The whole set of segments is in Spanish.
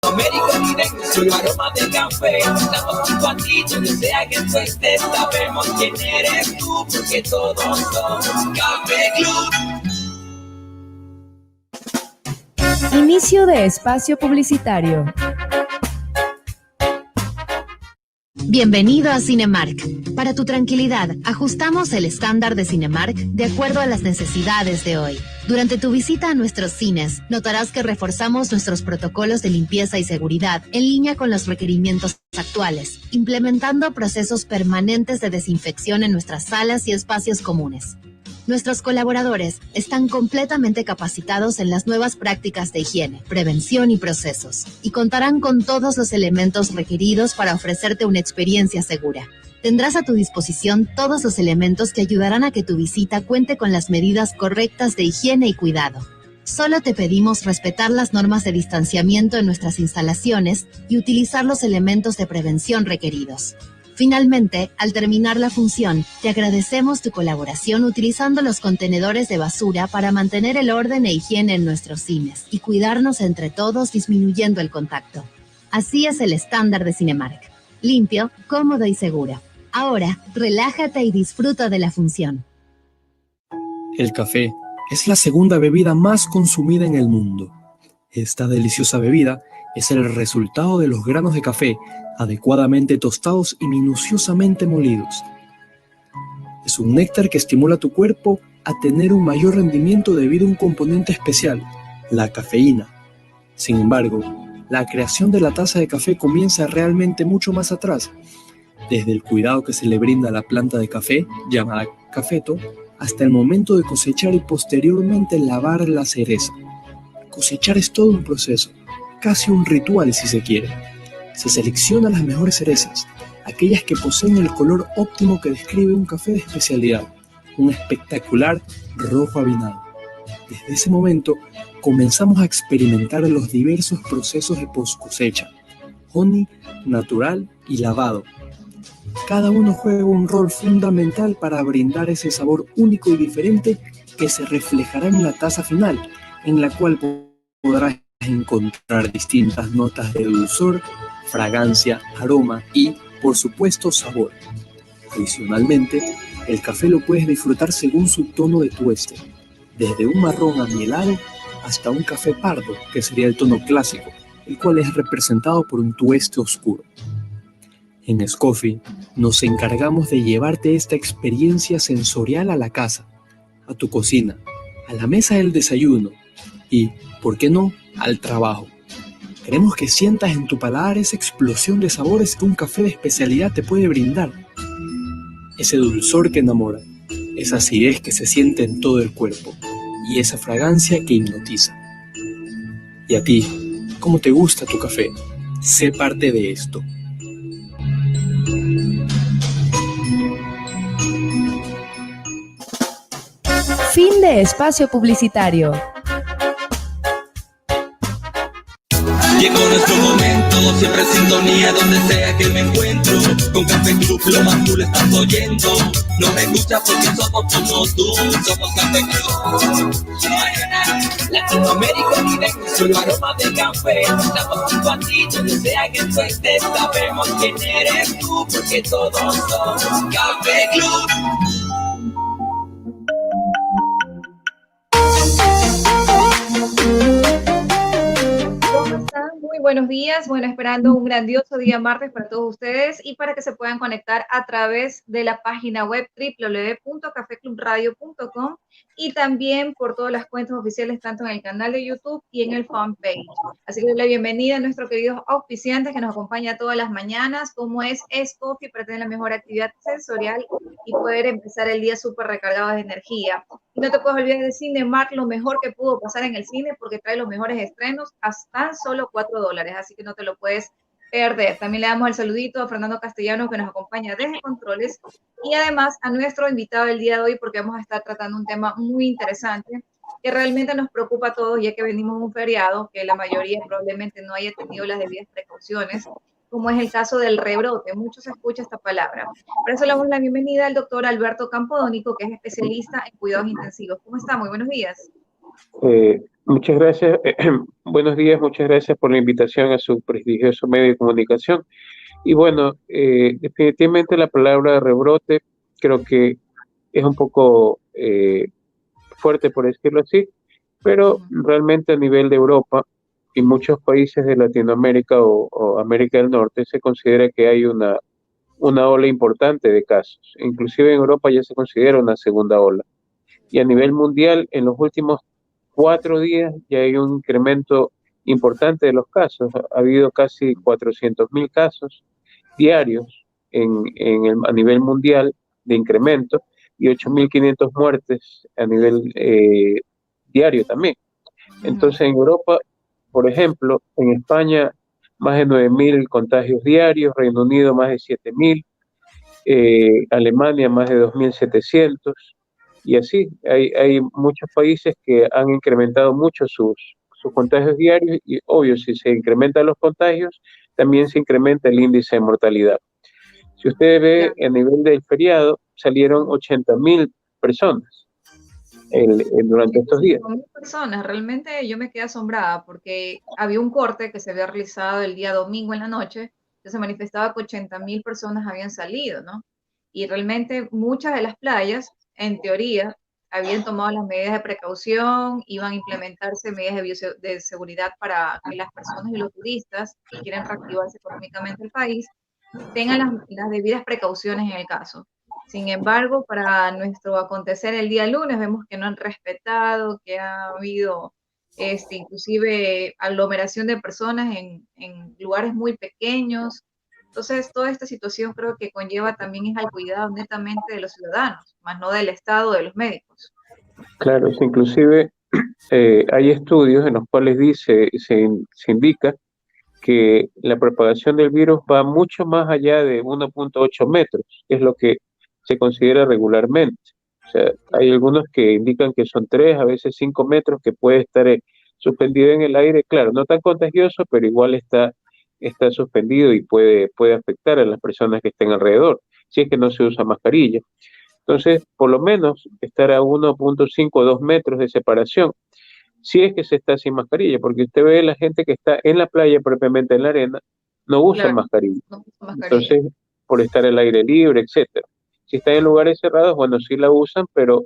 América solo aroma de café. Estamos junto a ti, donde sea que tú estés. Sabemos quién eres tú, porque todos somos Café Club. Inicio de espacio publicitario. Bienvenido a Cinemark. Para tu tranquilidad, ajustamos el estándar de Cinemark de acuerdo a las necesidades de hoy. Durante tu visita a nuestros cines, notarás que reforzamos nuestros protocolos de limpieza y seguridad en línea con los requerimientos actuales, implementando procesos permanentes de desinfección en nuestras salas y espacios comunes. Nuestros colaboradores están completamente capacitados en las nuevas prácticas de higiene, prevención y procesos, y contarán con todos los elementos requeridos para ofrecerte una experiencia segura. Tendrás a tu disposición todos los elementos que ayudarán a que tu visita cuente con las medidas correctas de higiene y cuidado. Solo te pedimos respetar las normas de distanciamiento en nuestras instalaciones y utilizar los elementos de prevención requeridos. Finalmente, al terminar la función, te agradecemos tu colaboración utilizando los contenedores de basura para mantener el orden e higiene en nuestros cines y cuidarnos entre todos disminuyendo el contacto. Así es el estándar de Cinemark. Limpio, cómodo y seguro. Ahora, relájate y disfruta de la función. El café es la segunda bebida más consumida en el mundo. Esta deliciosa bebida es el resultado de los granos de café adecuadamente tostados y minuciosamente molidos. Es un néctar que estimula tu cuerpo a tener un mayor rendimiento debido a un componente especial, la cafeína. Sin embargo, la creación de la taza de café comienza realmente mucho más atrás, desde el cuidado que se le brinda a la planta de café, llamada cafeto, hasta el momento de cosechar y posteriormente lavar la cereza. Cosechar es todo un proceso, casi un ritual si se quiere. Se seleccionan las mejores cerezas, aquellas que poseen el color óptimo que describe un café de especialidad, un espectacular rojo avinado. Desde ese momento comenzamos a experimentar los diversos procesos de post-cosecha, honey, natural y lavado. Cada uno juega un rol fundamental para brindar ese sabor único y diferente que se reflejará en la taza final, en la cual podrás encontrar distintas notas de dulzor, fragancia, aroma y, por supuesto, sabor. Adicionalmente, el café lo puedes disfrutar según su tono de tueste, desde un marrón amielado hasta un café pardo, que sería el tono clásico, el cual es representado por un tueste oscuro. En Scoffy nos encargamos de llevarte esta experiencia sensorial a la casa, a tu cocina, a la mesa del desayuno y, ¿por qué no?, al trabajo. Queremos que sientas en tu paladar esa explosión de sabores que un café de especialidad te puede brindar. Ese dulzor que enamora, esa acidez que se siente en todo el cuerpo y esa fragancia que hipnotiza. ¿Y a ti, cómo te gusta tu café? Sé parte de esto. Fin de espacio publicitario. Llegó nuestro momento, siempre en sintonía donde sea que me encuentro. Con Café Club lo más cool estás oyendo. No me escuchas porque somos como tú, somos Café Club. Latinoamérica, solo aroma de café. Estamos junto a ti, donde sea que tú estés. Sabemos quién eres tú, porque todos somos Café Club. Muy buenos días, bueno, esperando un grandioso día martes para todos ustedes y para que se puedan conectar a través de la página web www.cafeclubradio.com y también por todas las cuentas oficiales, tanto en el canal de YouTube y en el fanpage. Así que doy la bienvenida a nuestros queridos auspiciantes que nos acompañan todas las mañanas, como es Scoffy, para tener la mejor actividad sensorial y poder empezar el día súper recargado de energía. Y no te puedes olvidar de Cinemark, lo mejor que pudo pasar en el cine, porque trae los mejores estrenos a tan solo $4, así que no te lo puedes perder. También le damos el saludito a Fernando Castellano, que nos acompaña desde Controles, y además a nuestro invitado del día de hoy, porque vamos a estar tratando un tema muy interesante que realmente nos preocupa a todos, ya que venimos de un feriado, que la mayoría probablemente no haya tenido las debidas precauciones, como es el caso del rebrote. Mucho se escucha esta palabra. Por eso le damos la bienvenida al doctor Alberto Campodónico, que es especialista en cuidados intensivos. ¿Cómo está? Muy buenos días. Muchas gracias. Buenos días, muchas gracias por la invitación a su prestigioso medio de comunicación. Y bueno, definitivamente la palabra rebrote creo que es un poco fuerte, por decirlo así, pero realmente a nivel de Europa y muchos países de Latinoamérica o América del Norte se considera que hay una ola importante de casos. Inclusive en Europa ya se considera una segunda ola. Y a nivel mundial, en los últimos 4 días ya hay un incremento importante de los casos. Ha habido casi 400.000 casos diarios a nivel mundial de incremento y 8.500 muertes a nivel diario también. Entonces en Europa, por ejemplo, en España más de 9.000 contagios diarios, Reino Unido más de 7.000, Alemania más de 2.700 y así. Hay muchos países que han incrementado mucho sus contagios diarios y obvio, si se incrementan los contagios, también se incrementa el índice de mortalidad. Si usted ve a nivel del feriado, salieron 80.000 personas durante estos días. 5.000 personas, realmente yo me quedé asombrada porque había un corte que se había realizado el día domingo en la noche, que se manifestaba que 80.000 personas habían salido, ¿no? Y realmente muchas de las playas, en teoría, habían tomado las medidas de precaución, iban a implementarse medidas de seguridad para que las personas y los turistas que quieren reactivarse económicamente el país tengan las debidas precauciones en el caso. Sin embargo, para nuestro acontecer el día lunes, vemos que no han respetado, que ha habido inclusive aglomeración de personas en lugares muy pequeños. Entonces, toda esta situación creo que conlleva también es al cuidado netamente de los ciudadanos, más no del Estado, de los médicos. Claro, inclusive hay estudios en los cuales se indica que la propagación del virus va mucho más allá de 1.8 metros, que es lo que se considera regularmente. O sea, hay algunos que indican que son 3, a veces 5 metros, que puede estar suspendido en el aire. Claro, no tan contagioso, pero igual está suspendido y puede afectar a las personas que estén alrededor, si es que no se usa mascarilla. Entonces, por lo menos estar a 1.5 o 2 metros de separación, si es que se está sin mascarilla, porque usted ve la gente que está en la playa, propiamente en la arena, no usa mascarilla. No usa mascarilla. Entonces, por estar al aire libre, etcétera. Si están en lugares cerrados, bueno, sí la usan, pero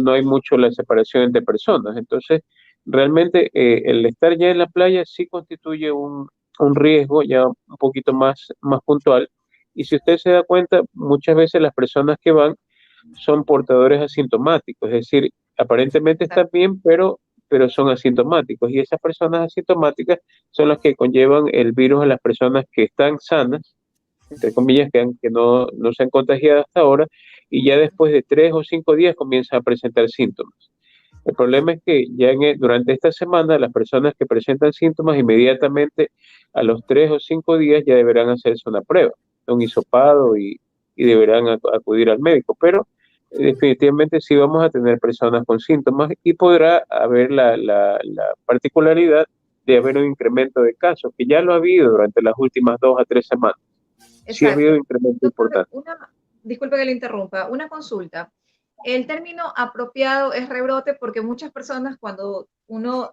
no hay mucho la separación entre personas. Entonces, realmente el estar ya en la playa sí constituye un riesgo ya un poquito más puntual. Y si usted se da cuenta, muchas veces las personas que van son portadores asintomáticos, es decir, aparentemente están bien, pero son asintomáticos. Y esas personas asintomáticas son las que conllevan el virus a las personas que están sanas, entre comillas, que no se han contagiado hasta ahora, y ya después de 3 o 5 días comienzan a presentar síntomas. El problema es que ya durante esta semana las personas que presentan síntomas inmediatamente a los 3 o 5 días ya deberán hacerse una prueba, un hisopado y deberán acudir al médico, pero definitivamente sí vamos a tener personas con síntomas y podrá haber la particularidad de haber un incremento de casos, que ya lo ha habido durante las últimas 2 a 3 semanas. Exacto. Sí ha habido un incremento importante. Disculpe que le interrumpa, una consulta. El término apropiado es rebrote porque muchas personas cuando uno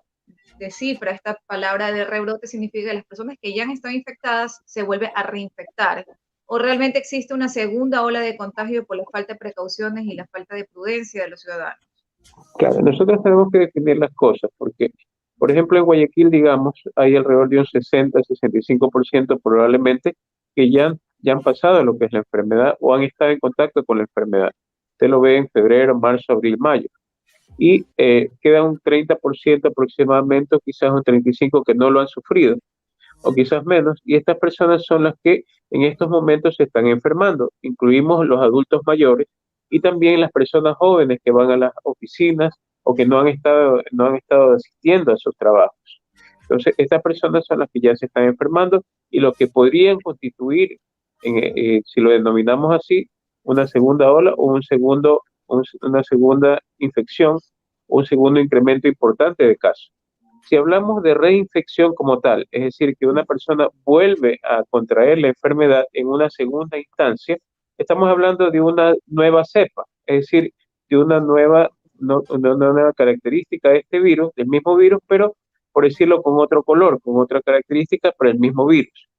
descifra esta palabra de rebrote significa que las personas que ya han estado infectadas se vuelven a reinfectar. ¿O realmente existe una segunda ola de contagio por la falta de precauciones y la falta de prudencia de los ciudadanos? Claro, nosotros tenemos que definir las cosas porque, por ejemplo, en Guayaquil, digamos, hay alrededor de un 60-65% probablemente que ya han pasado lo que es la enfermedad o han estado en contacto con la enfermedad. Usted lo ve en febrero, marzo, abril, mayo. Y queda un 30% aproximadamente, o quizás un 35% que no lo han sufrido, o quizás menos, y estas personas son las que en estos momentos se están enfermando. Incluimos los adultos mayores y también las personas jóvenes que van a las oficinas o que no han estado asistiendo a sus trabajos. Entonces, estas personas son las que ya se están enfermando y lo que podrían constituir, si lo denominamos así, una segunda ola o una segunda infección, un segundo incremento importante de casos. Si hablamos de reinfección como tal, es decir, que una persona vuelve a contraer la enfermedad en una segunda instancia, estamos hablando de una nueva cepa, es decir, de una nueva una nueva característica de este virus, del mismo virus, pero por decirlo con otro color, con otra característica, pero el mismo virus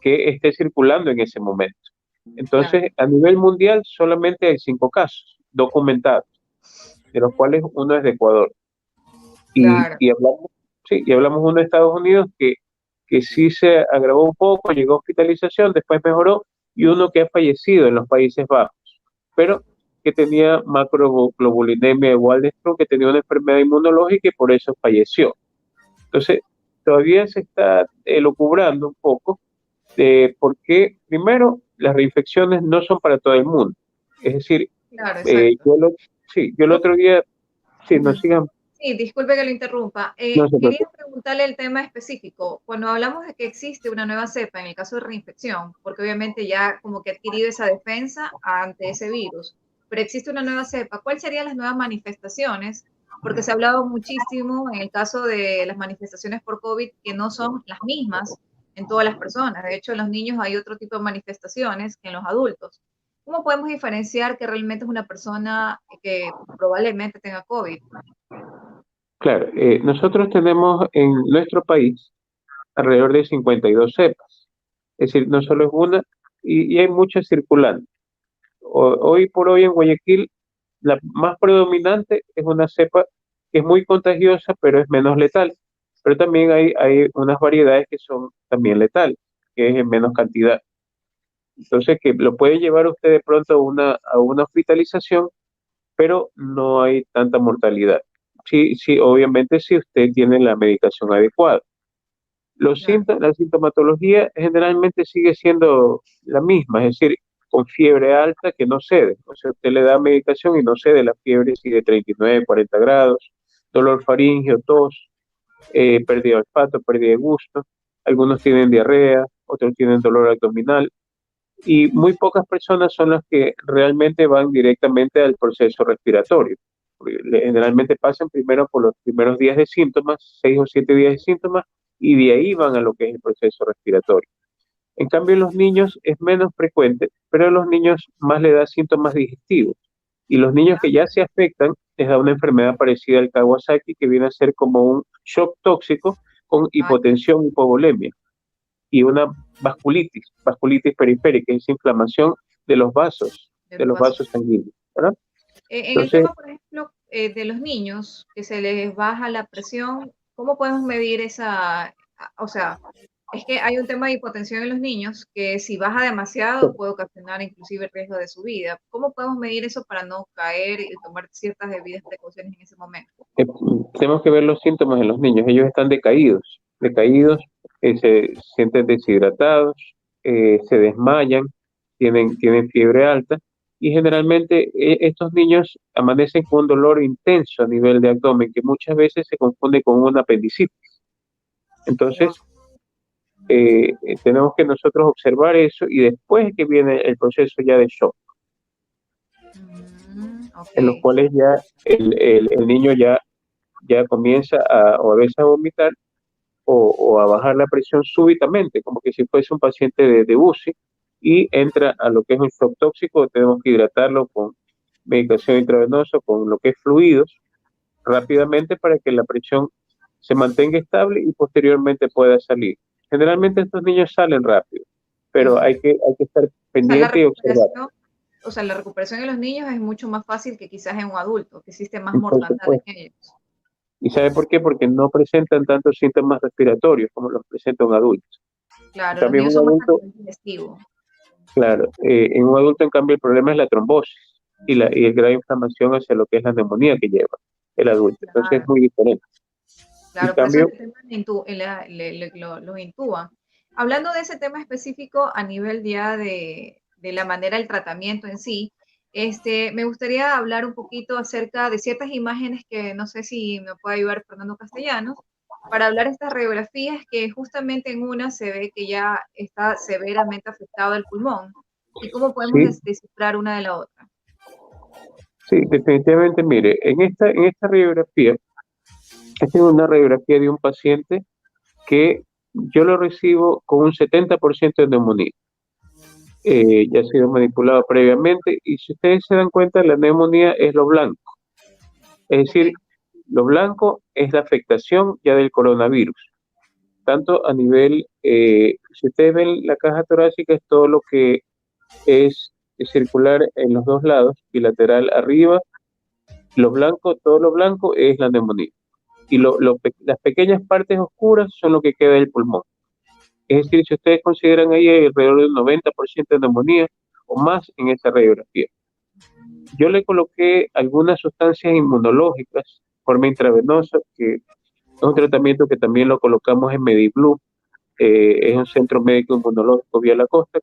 que esté circulando en ese momento. Entonces, a nivel mundial solamente hay 5 casos documentados, de los cuales uno es de Ecuador. Claro. Y hablamos, sí, y hablamos uno de Estados Unidos que sí se agravó un poco, llegó a hospitalización, después mejoró, y uno que ha fallecido en los Países Bajos, pero que tenía macroglobulinemia de Waldenström, que tenía una enfermedad inmunológica y por eso falleció. Entonces, todavía se está elucubrando un poco de por qué, primero, las reinfecciones no son para todo el mundo. Es decir, Claro, yo el otro día, sí, no sigan. Sí, disculpe que lo interrumpa. No se Quería preocupe. preguntarle el tema específico. Cuando hablamos de que existe una nueva cepa en el caso de reinfección, porque obviamente ya como que ha adquirido esa defensa ante ese virus, pero existe una nueva cepa, ¿cuáles serían las nuevas manifestaciones? Porque se ha hablado muchísimo en el caso de las manifestaciones por COVID que no son las mismas en todas las personas. De hecho, en los niños hay otro tipo de manifestaciones que en los adultos. ¿Cómo podemos diferenciar que realmente es una persona que probablemente tenga COVID? Claro, nosotros tenemos en nuestro país alrededor de 52 cepas. Es decir, no solo es una, y hay muchas circulando. Hoy por hoy en Guayaquil, la más predominante es una cepa que es muy contagiosa, pero es menos letal. Pero también hay unas variedades que son también letales, que es en menos cantidad. Entonces, que lo puede llevar usted de pronto a una hospitalización, pero no hay tanta mortalidad. Sí, sí, obviamente si usted tiene la medicación adecuada. La sintomatología generalmente sigue siendo la misma, es decir, con fiebre alta que no cede. O sea, usted le da medicación y no cede, la fiebre sigue 39, 40 grados, dolor faríngeo, tos, pérdida de olfato, pérdida de gusto. Algunos tienen diarrea, otros tienen dolor abdominal. Y muy pocas personas son las que realmente van directamente al proceso respiratorio. Generalmente pasan primero por los primeros días de síntomas, 6 o 7 días de síntomas, y de ahí van a lo que es el proceso respiratorio. En cambio, en los niños es menos frecuente, pero a los niños más le da síntomas digestivos. Y los niños que ya se afectan les da una enfermedad parecida al Kawasaki, que viene a ser como un shock tóxico con hipotensión, hipovolemia y una vasculitis periférica, es inflamación de los vasos sanguíneos, ¿verdad? En el Entonces, tema, por ejemplo, de los niños, que se les baja la presión, ¿cómo podemos medir o sea, es que hay un tema de hipotensión en los niños que si baja demasiado puede ocasionar inclusive el riesgo de su vida. ¿Cómo podemos medir eso para no caer y tomar ciertas debidas precauciones en ese momento? tenemos que ver los síntomas en los niños. Ellos están decaídos, se sienten deshidratados, se desmayan, tienen fiebre alta y generalmente estos niños amanecen con un dolor intenso a nivel de abdomen que muchas veces se confunde con una apendicitis. Entonces, tenemos que nosotros observar eso y después que viene el proceso ya de shock, en los cuales ya el niño ya comienza o a veces a vomitar o a bajar la presión súbitamente, como que si fuese un paciente de UCI, y entra a lo que es un shock tóxico. Tenemos que hidratarlo con medicación intravenosa, con lo que es fluidos, rápidamente para que la presión se mantenga estable y posteriormente pueda salir. Generalmente estos niños salen rápido, pero hay que estar pendiente y observar. O sea, la recuperación en los niños es mucho más fácil que quizás en un adulto, que existe más mortandad en ellos. ¿Y sabe por qué? Porque no presentan tantos síntomas respiratorios como los presenta un adulto. Claro, los niños son más digestivos. Claro, en un adulto, en cambio, el problema es la trombosis y el grado de inflamación hacia lo que es la neumonía que lleva el adulto. Claro. Entonces es muy diferente. Claro, por eso el tema lo intuban. Hablando de ese tema específico a nivel ya de la manera del tratamiento en sí, me gustaría hablar un poquito acerca de ciertas imágenes que no sé si me puede ayudar Fernando Castellanos, para hablar de estas radiografías que justamente en una se ve que ya está severamente afectado el pulmón. ¿Y cómo podemos descifrar una de la otra? Sí, definitivamente, mire, en esta radiografía, esta es una radiografía de un paciente que yo lo recibo con un 70% de neumonía. Ya ha sido manipulado previamente y si ustedes se dan cuenta, la neumonía es lo blanco. Es decir, Ok. lo blanco es la afectación ya del coronavirus, tanto a nivel, si ustedes ven la caja torácica, es todo lo que es circular en los dos lados, bilateral arriba, lo blanco, todo lo blanco es la neumonía. Y las pequeñas partes oscuras son lo que queda del pulmón. Es decir, si ustedes consideran ahí alrededor del 90% de neumonía o más en esa radiografía. Yo le coloqué algunas sustancias inmunológicas de forma intravenosa, que es un tratamiento que también lo colocamos en MediBlue, es un centro médico inmunológico vía la costa,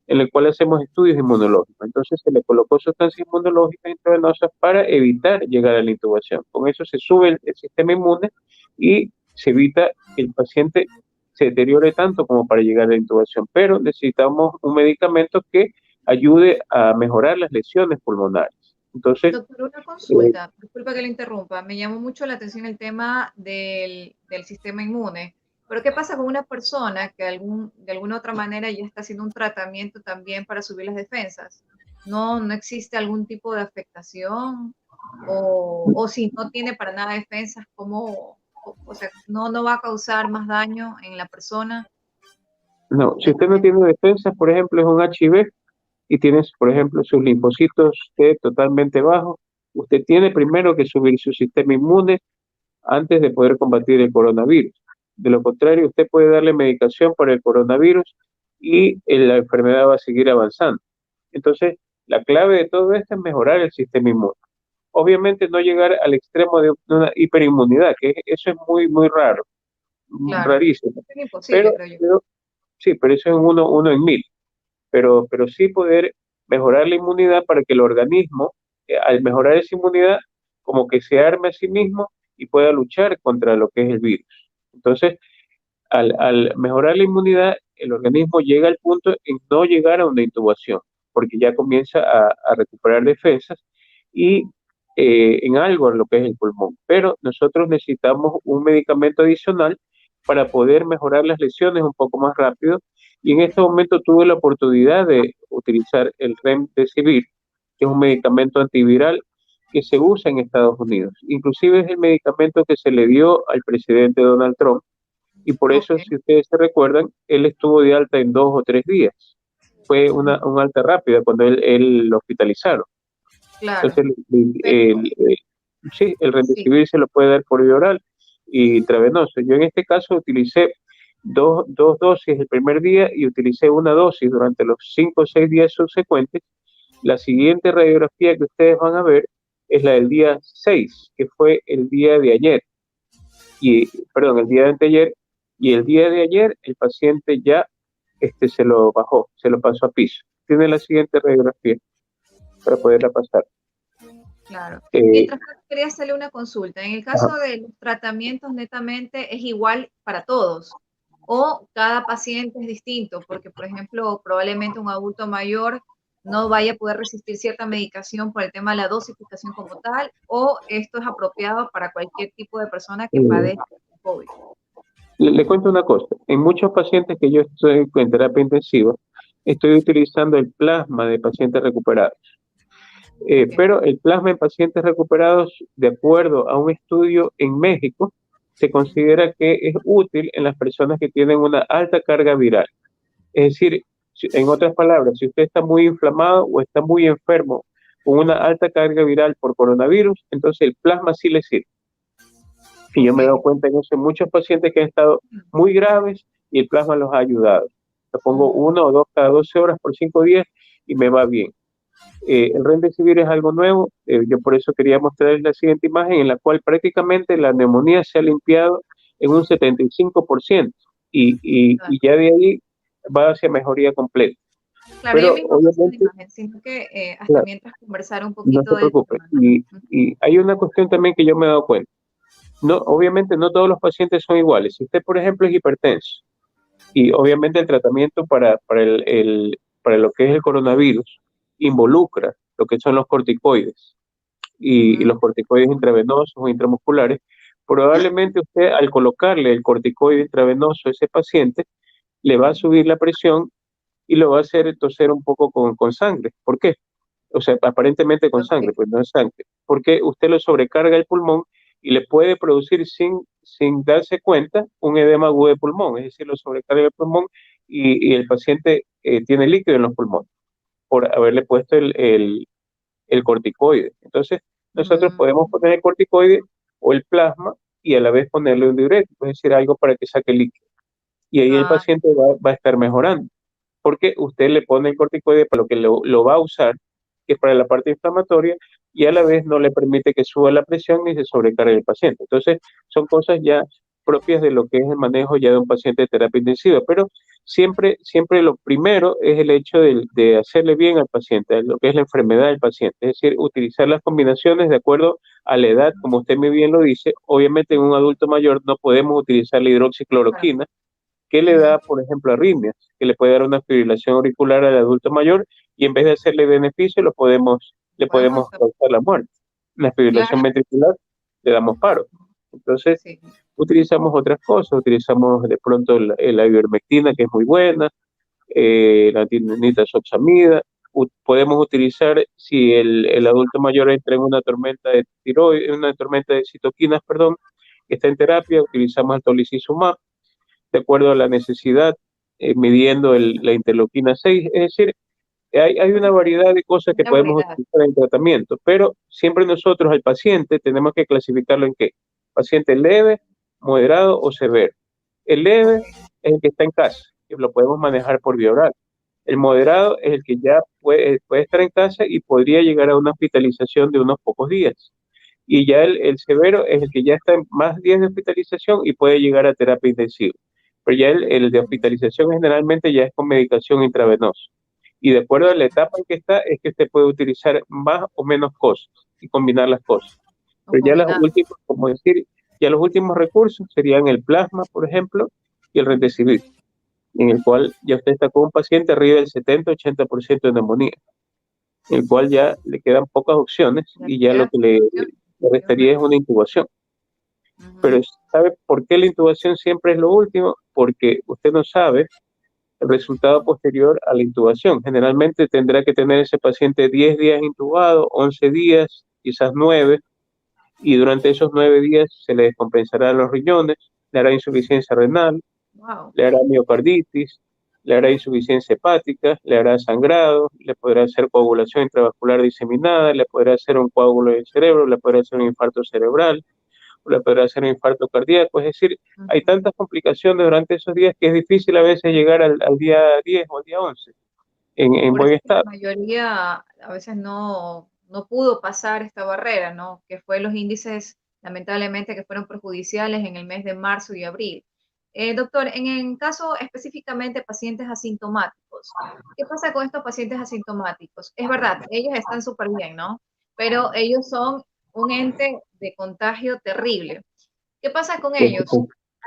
en el cual hacemos estudios inmunológicos. Entonces se le colocó sustancias inmunológicas intravenosas para evitar llegar a la intubación. Con eso se sube el sistema inmune y se evita que el paciente se deteriore tanto como para llegar a la intubación. Pero necesitamos un medicamento que ayude a mejorar las lesiones pulmonares. Entonces, Doctor, una consulta, disculpa que le interrumpa, me llamó mucho la atención el tema del sistema inmune, pero ¿qué pasa con una persona que de alguna otra manera ya está haciendo un tratamiento también para subir las defensas? ¿No existe algún tipo de afectación? O si no tiene para nada defensas, ¿cómo? O sea, no va a causar más daño en la persona. no, si usted no tiene defensas, por ejemplo, es un HIV y tienes, por ejemplo, sus linfocitos T totalmente bajos, usted tiene primero que subir su sistema inmune antes de poder combatir el coronavirus. De lo contrario, usted puede darle medicación para el coronavirus y la enfermedad va a seguir avanzando. Entonces, la clave de todo esto es mejorar el sistema inmune. Obviamente no llegar al extremo de una hiperinmunidad, que eso es muy, muy raro, Claro, rarísimo. es imposible, Pero, creo yo. sí, pero eso es uno en mil. Pero sí poder mejorar la inmunidad para que el organismo, al mejorar esa inmunidad, como que se arme a sí mismo y pueda luchar contra lo que es el virus. Entonces, al mejorar la inmunidad, el organismo llega al punto en no llegar a una intubación, porque ya comienza a recuperar defensas y en algo en lo que es el pulmón. Pero nosotros necesitamos un medicamento adicional para poder mejorar las lesiones un poco más rápido. Y en este momento tuve la oportunidad de utilizar el Remdesivir, que es un medicamento antiviral que se usa en Estados Unidos. Inclusive es el medicamento que se le dio al presidente Donald Trump y por eso, Ok, si ustedes se recuerdan, él estuvo de alta en 2 o 3 días. Fue una alta rápida cuando él lo hospitalizaron. claro. Entonces, Pero sí, el sí, remdesivir se lo puede dar por vía oral y intravenoso. Yo en este caso utilicé dos dosis el primer día y utilicé una dosis durante los 5 o 6 días subsecuentes. La siguiente radiografía que ustedes van a ver es la del día 6, que fue el día de ayer, perdón, el día de anteayer, y el día de ayer el paciente ya se lo bajó, se lo pasó a piso. Tiene la siguiente radiografía para poderla pasar. claro. Eh, Mientras tanto, quería hacerle una consulta. En el ajá. caso de los tratamientos, netamente es igual para todos o cada paciente es distinto, porque, por ejemplo, probablemente un adulto mayor no vaya a poder resistir cierta medicación por el tema de la dosificación como tal, o esto es apropiado para cualquier tipo de persona que Eh, padezca COVID. le cuento una cosa, en muchos pacientes que yo estoy en terapia intensiva, estoy utilizando el plasma de pacientes recuperados. Okay. Pero el plasma en pacientes recuperados, de acuerdo a un estudio en México, se considera que es útil en las personas que tienen una alta carga viral. Es decir, en otras palabras, si usted está muy inflamado o está muy enfermo con una alta carga viral por coronavirus, entonces el plasma sí le sirve. Y yo me he dado Okay. cuenta en eso en muchos pacientes que han estado muy graves y el plasma los ha ayudado. Lo pongo Oh, 1 o 2 cada 12 horas por 5 días y me va bien. El Remdesivir es algo nuevo, yo por eso quería mostrarles la siguiente imagen en la cual prácticamente la neumonía se ha limpiado en un 75% y ya de ahí va hacia mejoría completa. claro, yo Pero mismo pasé una obviamente, imagen, sino que hasta claro, mientras conversar un no poquito se del preocupe. tema. Y hay una cuestión también que yo me he dado cuenta. No, obviamente no todos los pacientes son iguales. Si usted, por ejemplo, es hipertenso y obviamente el tratamiento para lo que es el coronavirus involucra lo que son los corticoides y los corticoides intravenosos o intramusculares, probablemente usted al colocarle el corticoide intravenoso a ese paciente le va a subir la presión y lo va a hacer toser un poco con sangre. ¿Por qué? O sea, aparentemente con Ok, sangre, pues no es sangre. porque usted lo sobrecarga el pulmón y le puede producir sin darse cuenta un edema agudo de pulmón, es decir, lo sobrecarga el pulmón y el paciente tiene líquido en los pulmones por haberle puesto el corticoide. Entonces, nosotros podemos poner el corticoide o el plasma y a la vez ponerle un diurético, es decir, algo para que saque líquido. Y ahí el paciente va a estar mejorando, porque usted le pone el corticoide para lo que lo va a usar, que es para la parte inflamatoria, y a la vez no le permite que suba la presión ni se sobrecargue el paciente. Entonces, son cosas ya propias de lo que es el manejo ya de un paciente de terapia intensiva, pero siempre lo primero es el hecho de hacerle bien al paciente, lo que es la enfermedad del paciente, es decir, utilizar las combinaciones de acuerdo a la edad, como usted muy bien lo dice. Obviamente en un adulto mayor no podemos utilizar la hidroxicloroquina, que le da, por ejemplo, arritmias, que le puede dar una fibrilación auricular al adulto mayor, y en vez de hacerle beneficio, le podemos causar la muerte. La fibrilación ventricular le damos paro. Entonces, utilizamos otras cosas, utilizamos de pronto la ivermectina, que es muy buena, la nitazoxamida. Podemos utilizar, si el adulto mayor entra en una tormenta de tiroides, en una tormenta de citoquinas, perdón, que está en terapia, utilizamos el tolicizumab, de acuerdo a la necesidad, midiendo la interleuquina 6, es decir, hay una variedad de cosas que podemos utilizar en tratamiento, pero siempre nosotros al paciente tenemos que clasificarlo en qué: paciente leve, moderado o severo. El leve es el que está en casa, que lo podemos manejar por vía oral. El moderado es el que ya puede estar en casa y podría llegar a una hospitalización de unos pocos días. Y ya el severo es el que ya está en más días de hospitalización y puede llegar a terapia intensiva. Pero ya el de hospitalización generalmente ya es con medicación intravenosa. Y de acuerdo a la etapa en que está, es que usted puede utilizar más o menos cosas y combinar las cosas. Pero ya las últimas, como decir, ya los últimos recursos serían el plasma, por ejemplo, y el remdesivir, en el cual ya usted está con un paciente arriba del 70-80% de neumonía, en el cual ya le quedan pocas opciones y ya lo que le restaría es una intubación. Pero ¿sabe por qué la intubación siempre es lo último? Porque usted no sabe el resultado posterior a la intubación. Generalmente tendrá que tener ese paciente 10 días intubado, 11 días, quizás 9, y durante esos 9 días se le descompensarán los riñones, le hará insuficiencia renal, le hará miocarditis, le hará insuficiencia hepática, le hará sangrado, le podrá hacer coagulación intravascular diseminada, le podrá hacer un coágulo del cerebro, le podrá hacer un infarto cerebral, le podrá hacer un infarto cardíaco. Es decir, hay tantas complicaciones durante esos días que es difícil a veces llegar al día 10 o al día 11 en buen estado. La mayoría a veces no pudo pasar esta barrera, ¿no? Que fue los índices, lamentablemente, que fueron perjudiciales en el mes de marzo y abril. Doctor, en el caso específicamente de pacientes asintomáticos, ¿qué pasa con estos pacientes asintomáticos? Es verdad, ellos están súper bien, ¿no? Pero ellos son un ente de contagio terrible. ¿Qué pasa con ellos?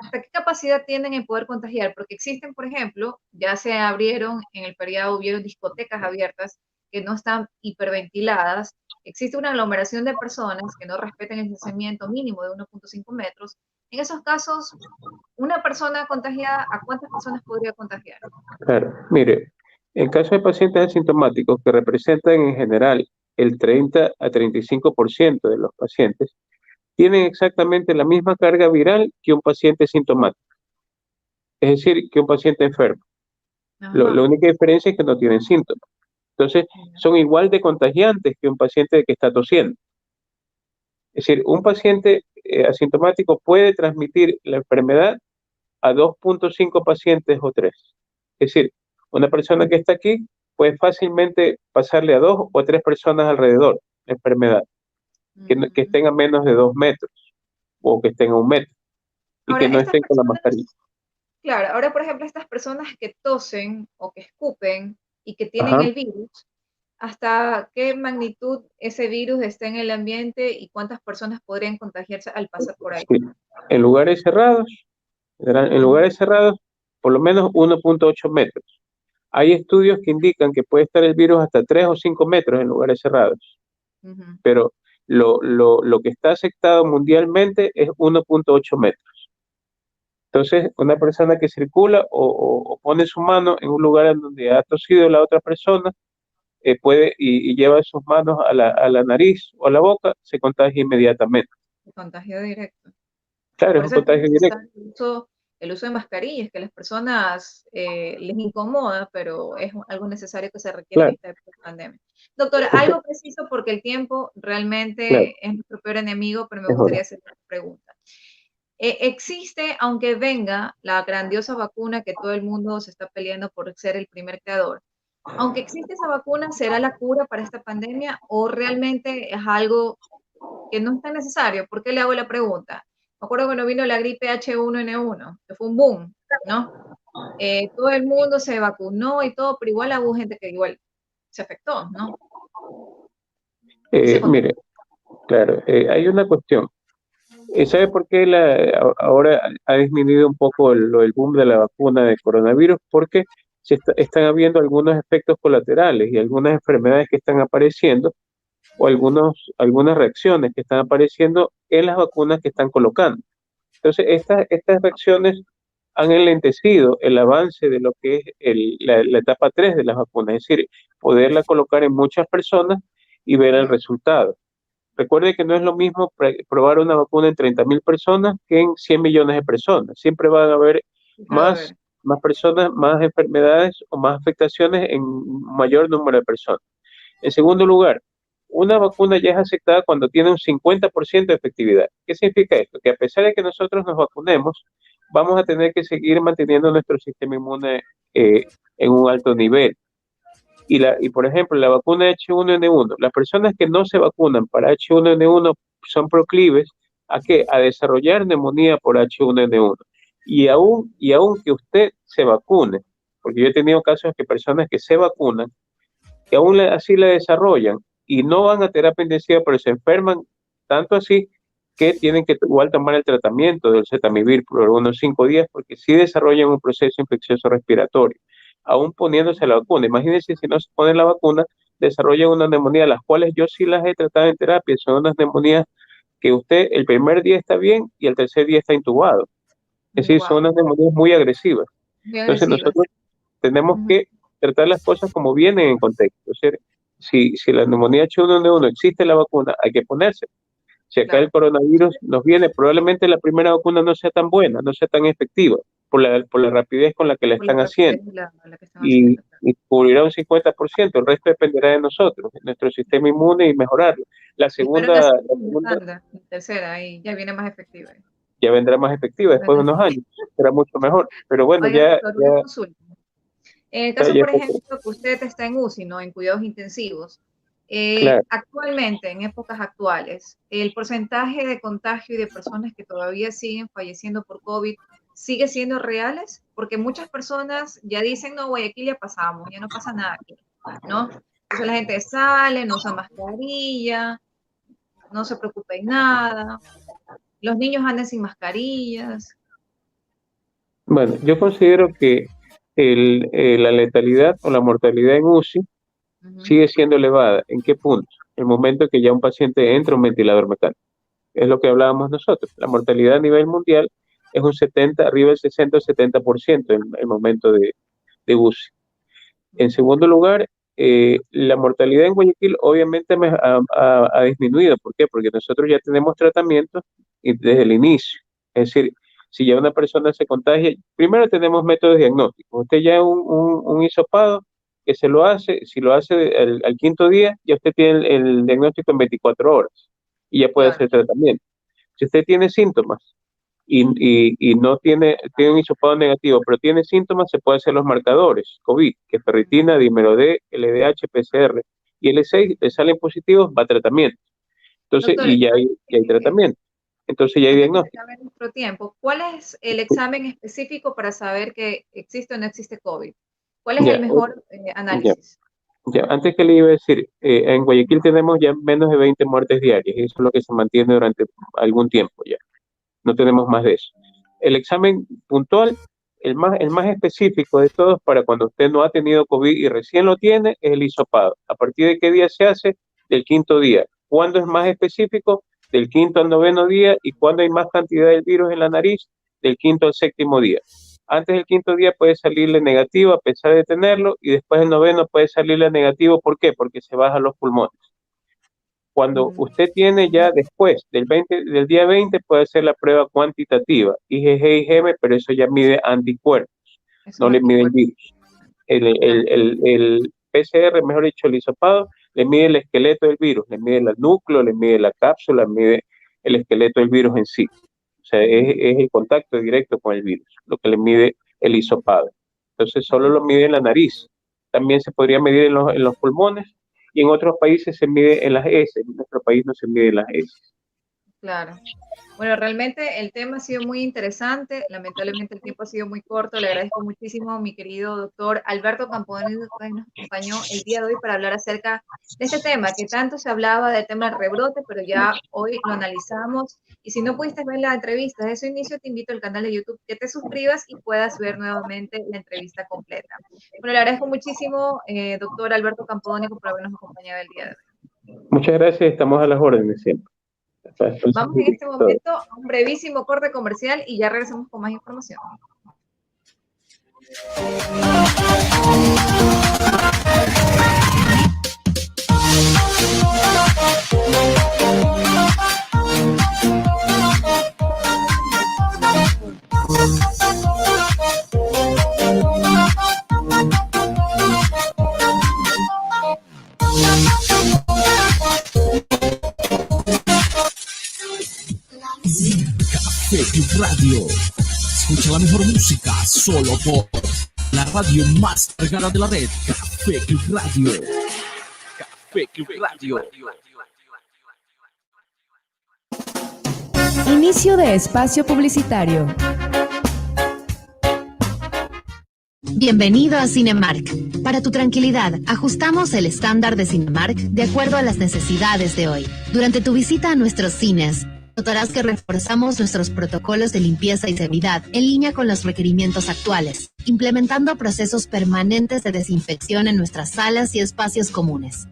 ¿Hasta qué capacidad tienen en poder contagiar? Porque existen, por ejemplo, ya se abrieron en el periodo, hubieron discotecas abiertas que no están hiperventiladas. Existe una aglomeración de personas que no respetan el distanciamiento mínimo de 1.5 metros. En esos casos, una persona contagiada, ¿a cuántas personas podría contagiar? Claro, mire, en caso de pacientes asintomáticos que representan en general el 30 a 35% de los pacientes, tienen exactamente la misma carga viral que un paciente sintomático, es decir, que un paciente enfermo. La única diferencia es que no tienen síntomas. Entonces, son igual de contagiantes que un paciente que está tosiendo. Es decir, un paciente asintomático puede transmitir la enfermedad a 2.5 pacientes o 3. Es decir, una persona que está aquí puede fácilmente pasarle a 2 o 3 personas alrededor la enfermedad, que estén a menos de 2 metros o que estén a 1 metro y Ahora, que no estén con la mascarilla. Claro, ahora por ejemplo estas personas que tosen o que escupen y que tienen el virus, ¿hasta qué magnitud ese virus está en el ambiente y cuántas personas podrían contagiarse al pasar por ahí? Sí. En lugares cerrados, por lo menos 1.8 metros. Hay estudios que indican que puede estar el virus hasta 3 o 5 metros en lugares cerrados, pero lo que está aceptado mundialmente es 1.8 metros. Entonces, una persona que circula o pone su mano en un lugar en donde ha tosido la otra persona, puede y lleva sus manos a la nariz o a la boca, se contagia inmediatamente. El contagio directo. Claro, Por es un eso es contagio directo. necesario el uso de mascarillas, que a las personas les incomoda, pero es algo necesario que se requiere en Claro, esta época de pandemia. Doctora, usted, algo preciso porque el tiempo claro, realmente es nuestro peor enemigo, pero me es gustaría hora. hacer una pregunta. Existe, aunque venga la grandiosa vacuna que todo el mundo se está peleando por ser el primer creador, aunque existe esa vacuna, ¿será la cura para esta pandemia o realmente es algo que no es tan necesario? ¿Por qué le hago la pregunta? Me acuerdo cuando vino la gripe H1N1, que fue un boom, ¿no? Todo el mundo se vacunó y todo, pero igual hubo gente que igual se afectó, ¿no? Y se contagió. Mire, claro, hay una cuestión. ¿Sabe por qué ahora ha disminuido un poco el boom de la vacuna de coronavirus? Porque están habiendo algunos efectos colaterales y algunas enfermedades que están apareciendo o algunas reacciones que están apareciendo en las vacunas que están colocando. Entonces, estas reacciones han enlentecido el avance de lo que es la etapa 3 de las vacunas, es decir, poderla colocar en muchas personas y ver el resultado. Recuerde que no es lo mismo probar una vacuna en 30.000 personas que en 100 millones de personas. Siempre van a haber A más, ver, más personas, más enfermedades o más afectaciones en mayor número de personas. En segundo lugar, una vacuna ya es aceptada cuando tiene un 50% de efectividad. ¿Qué significa esto? Que a pesar de que nosotros nos vacunemos, vamos a tener que seguir manteniendo nuestro sistema inmune en un alto nivel. Y por ejemplo, la vacuna H1N1, las personas que no se vacunan para H1N1 son proclives a qué? A desarrollar neumonía por H1N1. Y aún que usted se vacune, porque yo he tenido casos de personas que se vacunan, que aún así la desarrollan y no van a terapia intensiva, pero se enferman tanto así que tienen que igual tomar el tratamiento del cetamivir por unos 5 días porque sí desarrollan un proceso infeccioso respiratorio, aún poniéndose la vacuna. Imagínense si no se pone la vacuna, desarrollan una neumonía, las cuales yo sí las he tratado en terapia, son unas neumonías que usted el primer día está bien y el tercer día está intubado. Es decir, son wow, unas neumonías muy agresivas. muy Entonces agresivas. nosotros tenemos Ujú. que tratar las cosas como vienen en contexto. Es decir, si la neumonía H1N1 existe la vacuna, hay que ponerse. Si acá el Claro, coronavirus nos viene, probablemente la primera vacuna no sea tan buena, no sea tan efectiva, por la rapidez con la que la por la están rapidez haciendo. de la que están Y, haciendo. Claro. y cubrirá un 50%, el resto dependerá de nosotros, de nuestro sistema inmune y mejorarlo. La Espero la segunda, la segunda segunda tanda, la tercera, y ya viene más efectiva. ya vendrá más efectiva después de unos años, será mucho mejor. Pero bueno, Oiga, ya, doctor, una ya, consulta. En el ya, caso, ya por ejemplo, que usted está en UCI, ¿no? En cuidados intensivos, claro. actualmente, en épocas actuales, el porcentaje de contagio y de personas que todavía siguen falleciendo por COVID sigue siendo reales, porque muchas personas ya dicen, no, Guayaquil ya pasamos, ya no pasa nada aquí, ¿no? Entonces la gente sale, no usa mascarilla, no se preocupa en nada, los niños andan sin mascarillas. Bueno, yo considero que la letalidad o la mortalidad en UCI Ujú. sigue siendo elevada. ¿En qué punto? El momento que ya un paciente entra a un ventilador mecánico. Es lo que hablábamos nosotros. La mortalidad a nivel mundial es un 70, arriba del 60 o 70% en el momento de UCI. En segundo lugar, la mortalidad en Guayaquil obviamente ha disminuido. ¿Por qué? Porque nosotros ya tenemos tratamientos desde el inicio. Es decir, si ya una persona se contagia, primero tenemos métodos diagnósticos. Usted ya un hisopado que se lo hace, si lo hace al quinto día, ya usted tiene el diagnóstico en 24 horas y ya puede Claro. hacer tratamiento. Si usted tiene síntomas y no tiene un hisopado negativo, pero tiene síntomas, se puede hacer los marcadores COVID, que es ferritina, dímero D, LDH, PCR, y L6 le salen positivos, va a tratamiento. Entonces, Doctor, y ya hay tratamiento. Entonces ya hay antes que se diagnóstico. acabe nuestro tiempo, ¿cuál es el examen específico para saber que existe o no existe COVID? ¿Cuál es el Ya, mejor ya, análisis? ya. Antes que le iba a decir, en Guayaquil tenemos ya menos de 20 muertes diarias, y eso es lo que se mantiene durante algún tiempo ya. No tenemos más de eso. El examen puntual, el más específico de todos para cuando usted no ha tenido COVID y recién lo tiene, es el hisopado. ¿A partir de qué día se hace? Del quinto día. ¿Cuándo es más específico? Del quinto al noveno día. ¿Y cuándo hay más cantidad del virus en la nariz? Del quinto al séptimo día. Antes del quinto día puede salirle negativo a pesar de tenerlo, y después del noveno puede salirle negativo. ¿Por qué? Porque se bajan los pulmones. Cuando usted tiene ya después del día 20, puede hacer la prueba cuantitativa, IgG y IgM, pero eso ya mide anticuerpos, no le mide el virus. El PCR, mejor dicho, el hisopado, le mide el esqueleto del virus, le mide el núcleo, le mide la cápsula, mide el esqueleto del virus en sí. O sea, es el contacto directo con el virus, lo que le mide el hisopado. Entonces, solo lo mide en la nariz. También se podría medir en los pulmones, y en otros países se mide en las heces. En nuestro país no se mide en las heces. Claro. Bueno, realmente el tema ha sido muy interesante. Lamentablemente el tiempo ha sido muy corto. Le agradezco muchísimo a mi querido doctor Alberto Campodónico, que nos acompañó el día de hoy para hablar acerca de este tema, que tanto se hablaba del tema del rebrote, pero ya hoy lo analizamos. Y si no pudiste ver la entrevista desde su inicio, te invito al canal de YouTube que te suscribas y puedas ver nuevamente la entrevista completa. Bueno, le agradezco muchísimo, doctor Alberto Campodónico, por habernos acompañado el día de hoy. Muchas gracias, estamos a las órdenes siempre. Vamos en este momento a un brevísimo corte comercial y ya regresamos con más información. Café Club Radio. Escucha la mejor música solo por la radio más cargada de la red. Café Club Radio. Café Club Radio. Inicio de espacio publicitario. Bienvenido a Cinemark. Para tu tranquilidad, ajustamos el estándar de Cinemark de acuerdo a las necesidades de hoy. Durante tu visita a nuestros cines, notarás que reforzamos nuestros protocolos de limpieza y seguridad en línea con los requerimientos actuales, implementando procesos permanentes de desinfección en nuestras salas y espacios comunes.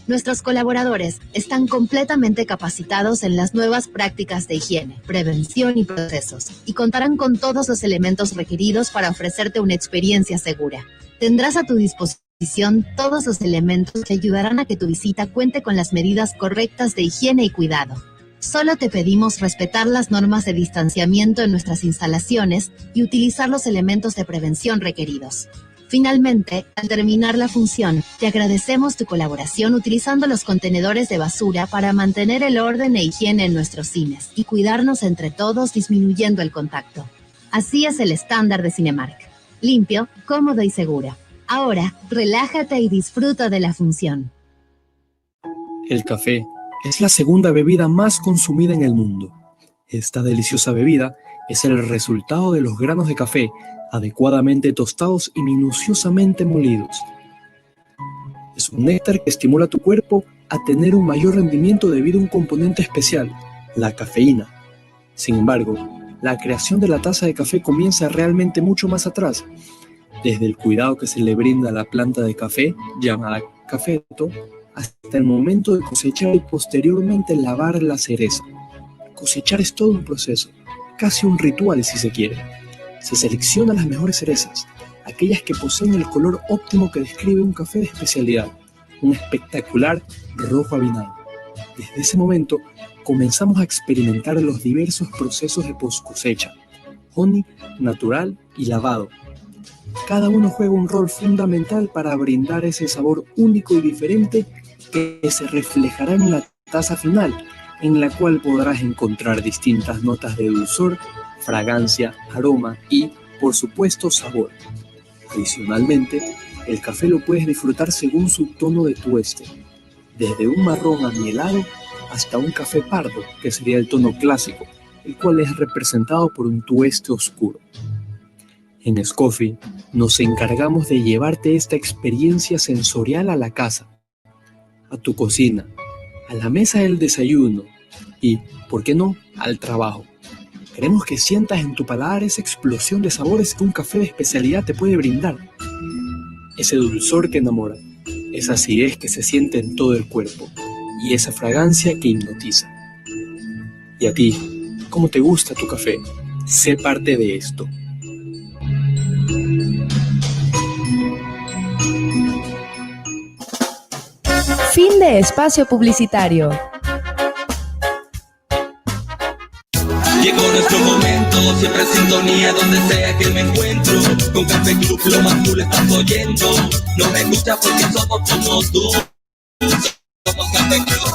Nuestros colaboradores están completamente capacitados en las nuevas prácticas de higiene, prevención y procesos, y contarán con todos los elementos requeridos para ofrecerte una experiencia segura. Tendrás a tu disposición todos los elementos que ayudarán a que tu visita cuente con las medidas correctas de higiene y cuidado. Solo te pedimos respetar las normas de distanciamiento en nuestras instalaciones y utilizar los elementos de prevención requeridos. Finalmente, al terminar la función, te agradecemos tu colaboración utilizando los contenedores de basura para mantener el orden e higiene en nuestros cines y cuidarnos entre todos disminuyendo el contacto. Así es el estándar de Cinemark. Limpio, cómodo y seguro. Ahora, relájate y disfruta de la función. El café es la segunda bebida más consumida en el mundo. Esta deliciosa bebida es el resultado de los granos de café adecuadamente tostados y minuciosamente molidos. Es un néctar que estimula a tu cuerpo a tener un mayor rendimiento debido a un componente especial, la cafeína. Sin embargo, la creación de la taza de café comienza realmente mucho más atrás, desde el cuidado que se le brinda a la planta de café, llamada cafeto, hasta el momento de cosechar y posteriormente lavar la cereza. Cosechar es todo un proceso, casi un ritual si se quiere. Se seleccionan las mejores cerezas, aquellas que poseen el color óptimo que describe un café de especialidad, un espectacular rojo avinado. Desde ese momento comenzamos a experimentar los diversos procesos de post-cosecha, honey, natural y lavado. Cada uno juega un rol fundamental para brindar ese sabor único y diferente que se reflejará en la taza final, en la cual podrás encontrar distintas notas de dulzor, fragancia, aroma y, por supuesto, sabor. Adicionalmente, el café lo puedes disfrutar según su tono de tueste, desde un marrón amielado hasta un café pardo, que sería el tono clásico, el cual es representado por un tueste oscuro. En Scoffy nos encargamos de llevarte esta experiencia sensorial a la casa, a tu cocina, a la mesa del desayuno y, ¿por qué no?, al trabajo. Queremos que sientas en tu paladar esa explosión de sabores que un café de especialidad te puede brindar. Ese dulzor que enamora, esa acidez que se siente en todo el cuerpo y esa fragancia que hipnotiza. ¿Y a ti, cómo te gusta tu café? Sé parte de esto. Fin de espacio publicitario. Llegó nuestro momento, siempre en sintonía donde sea que me encuentro. Con Café Club lo más cool estás oyendo. No me escuchas porque somos como tú. Somos Café Club.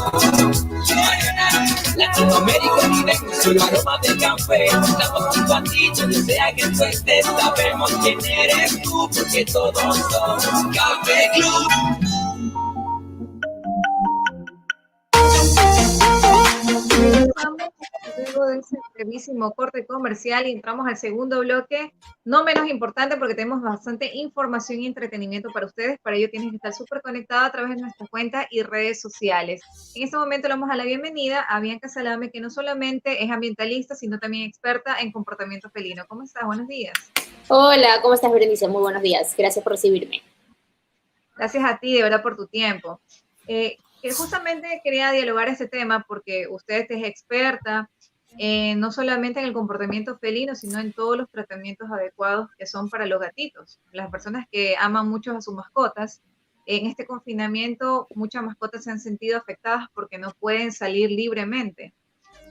Mariana, Latinoamérica directo, solo aroma de café. Estamos junto a ti, donde sea que tú estés. Sabemos quién eres tú, porque todos somos Café Club. Luego de ese brevísimo corte comercial y entramos al segundo bloque, no menos importante porque tenemos bastante información y entretenimiento para ustedes. Para ello tienes que estar súper conectado a través de nuestras cuentas y redes sociales. En este momento le damos a la bienvenida a Bianca Salame, que no solamente es ambientalista, sino también experta en comportamiento felino. ¿Cómo estás? Buenos días. Hola, ¿cómo estás, Berenice? Muy buenos días. Gracias por recibirme. Gracias a ti, de verdad, por tu tiempo. Que justamente quería dialogar este tema porque usted es experta no solamente en el comportamiento felino, sino en todos los tratamientos adecuados que son para los gatitos. Las personas que aman mucho a sus mascotas, en este confinamiento muchas mascotas se han sentido afectadas porque no pueden salir libremente.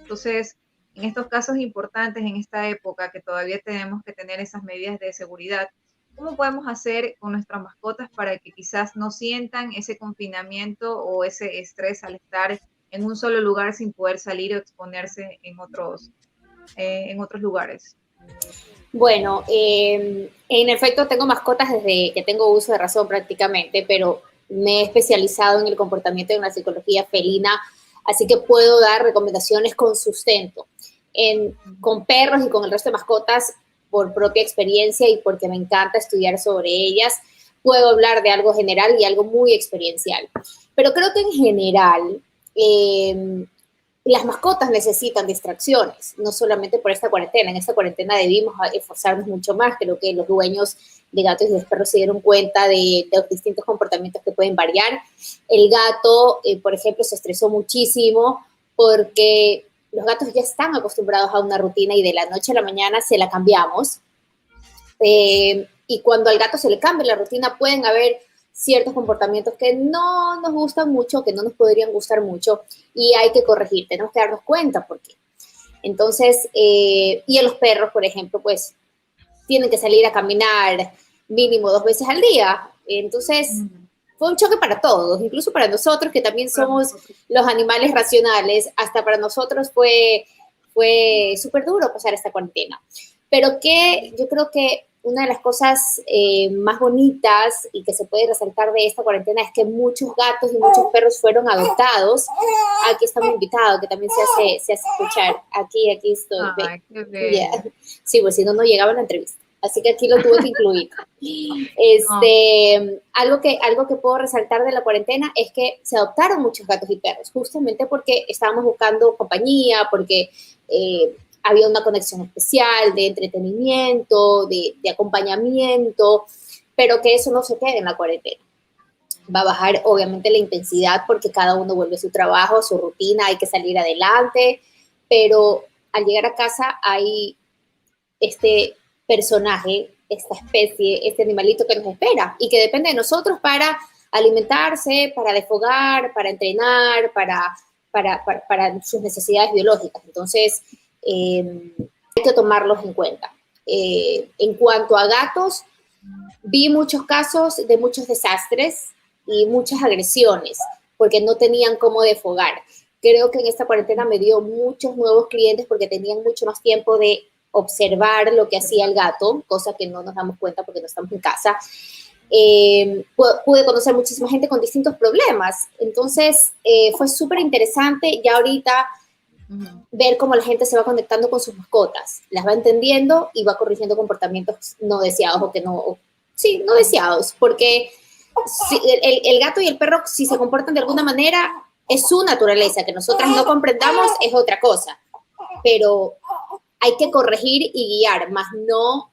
Entonces, en estos casos importantes, en esta época que todavía tenemos que tener esas medidas de seguridad, ¿cómo podemos hacer con nuestras mascotas para que quizás no sientan ese confinamiento o ese estrés al estar en un solo lugar sin poder salir o exponerse en otros lugares? Bueno, en efecto tengo mascotas desde que tengo uso de razón prácticamente, pero me he especializado en el comportamiento y en la psicología felina, así que puedo dar recomendaciones con sustento. Con perros y con el resto de mascotas, por propia experiencia y porque me encanta estudiar sobre ellas, puedo hablar de algo general y algo muy experiencial. Pero creo que en general las mascotas necesitan distracciones, no solamente por esta cuarentena. En esta cuarentena debimos esforzarnos mucho más. Creo que los dueños de gatos y de perros se dieron cuenta de los distintos comportamientos que pueden variar. El gato, por ejemplo, se estresó muchísimo porque los gatos ya están acostumbrados a una rutina y de la noche a la mañana se la cambiamos. Y cuando al gato se le cambia la rutina, pueden haber ciertos comportamientos que no nos gustan mucho, que no nos podrían gustar mucho, y hay que corregir, tenemos que darnos cuenta por qué. Entonces, y a los perros, por ejemplo, pues tienen que salir a caminar mínimo 2 veces al día. Entonces, fue un choque para todos, incluso para nosotros, que también somos los animales racionales. Hasta para nosotros fue súper duro pasar esta cuarentena. Pero que yo creo que una de las cosas más bonitas y que se puede resaltar de esta cuarentena es que muchos gatos y muchos perros fueron adoptados. Aquí estamos invitados, que también se hace escuchar. Aquí estoy. Ay, qué bello. Yeah. Sí, pues si no llegaba a la entrevista. Así que aquí lo tuve que incluir. Algo que puedo resaltar de la cuarentena es que se adoptaron muchos gatos y perros, justamente porque estábamos buscando compañía, porque había una conexión especial de entretenimiento, de acompañamiento, pero que eso no se quede en la cuarentena. Va a bajar obviamente la intensidad porque cada uno vuelve a su trabajo, a su rutina, hay que salir adelante, pero al llegar a casa hay este personaje, esta especie, este animalito que nos espera y que depende de nosotros para alimentarse, para desfogar, para entrenar, para sus necesidades biológicas. Entonces, hay que tomarlos en cuenta. En cuanto a gatos, vi muchos casos de muchos desastres y muchas agresiones porque no tenían cómo desfogar. Creo que en esta cuarentena me dio muchos nuevos clientes porque tenían mucho más tiempo de observar lo que hacía el gato, cosa que no nos damos cuenta porque no estamos en casa. Pude conocer muchísima gente con distintos problemas. Entonces, fue súper interesante ya ahorita ver cómo la gente se va conectando con sus mascotas, las va entendiendo y va corrigiendo comportamientos no deseados no deseados, porque si, el gato y el perro, si se comportan de alguna manera, es su naturaleza, que nosotras no comprendamos es otra cosa, pero hay que corregir y guiar, más no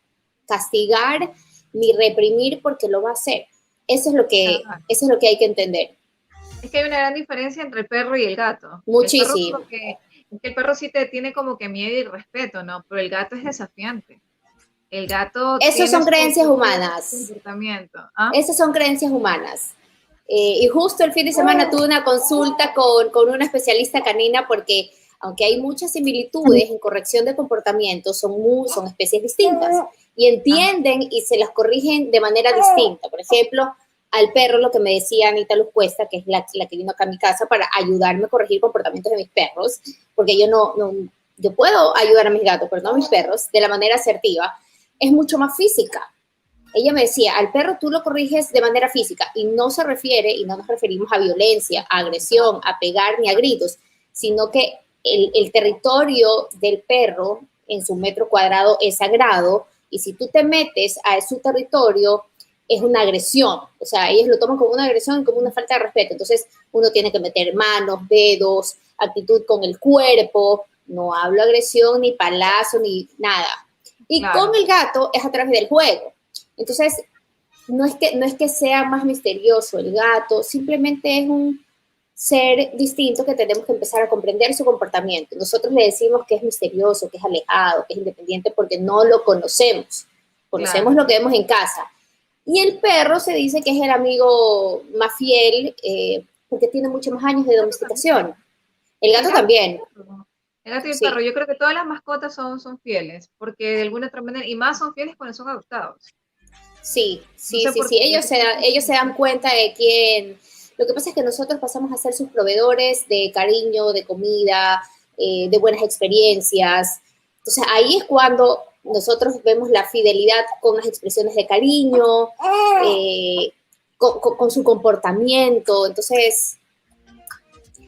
castigar ni reprimir porque lo va a hacer. Eso es lo que hay que entender. Es que hay una gran diferencia entre el perro y el gato. Muchísimo. El perro sí te tiene como que miedo y respeto, ¿no? Pero el gato es desafiante. El gato... Esas son creencias humanas. Comportamiento. Esas son creencias humanas. Y justo el fin de semana tuve una consulta con una especialista canina porque aunque hay muchas similitudes en corrección de comportamiento, son especies distintas y entienden y se las corrigen de manera distinta. Por ejemplo, al perro, lo que me decía Anita Luz Cuesta, que es la que vino acá a mi casa para ayudarme a corregir comportamientos de mis perros, porque yo puedo ayudar a mis gatos, pero no a mis perros, de la manera asertiva, es mucho más física. Ella me decía, al perro tú lo corriges de manera física y no se refiere, y no nos referimos a violencia, a agresión, a pegar ni a gritos, sino que el territorio del perro en su metro cuadrado es sagrado y si tú te metes a su territorio es una agresión. O sea, ellos lo toman como una agresión y como una falta de respeto. Entonces uno tiene que meter manos, dedos, actitud con el cuerpo. No hablo agresión, ni palazo, ni nada. Y Claro. con el gato es a través del juego. Entonces, no es que sea más misterioso el gato, simplemente es un ser distinto que tenemos que empezar a comprender su comportamiento. Nosotros le decimos que es misterioso, que es alejado, que es independiente porque no lo conocemos. Conocemos Claro. lo que vemos en casa. Y el perro se dice que es el amigo más fiel porque tiene muchos más años de domesticación. El gato también. El gato y el Sí. perro, yo creo que todas las mascotas son fieles, porque de alguna otra manera, y más son fieles cuando son adoptados. Sí. No sé por qué. Ellos se dan cuenta de quién. Lo que pasa es que nosotros pasamos a ser sus proveedores de cariño, de comida, de buenas experiencias. Entonces ahí es cuando nosotros vemos la fidelidad con las expresiones de cariño, con su comportamiento. Entonces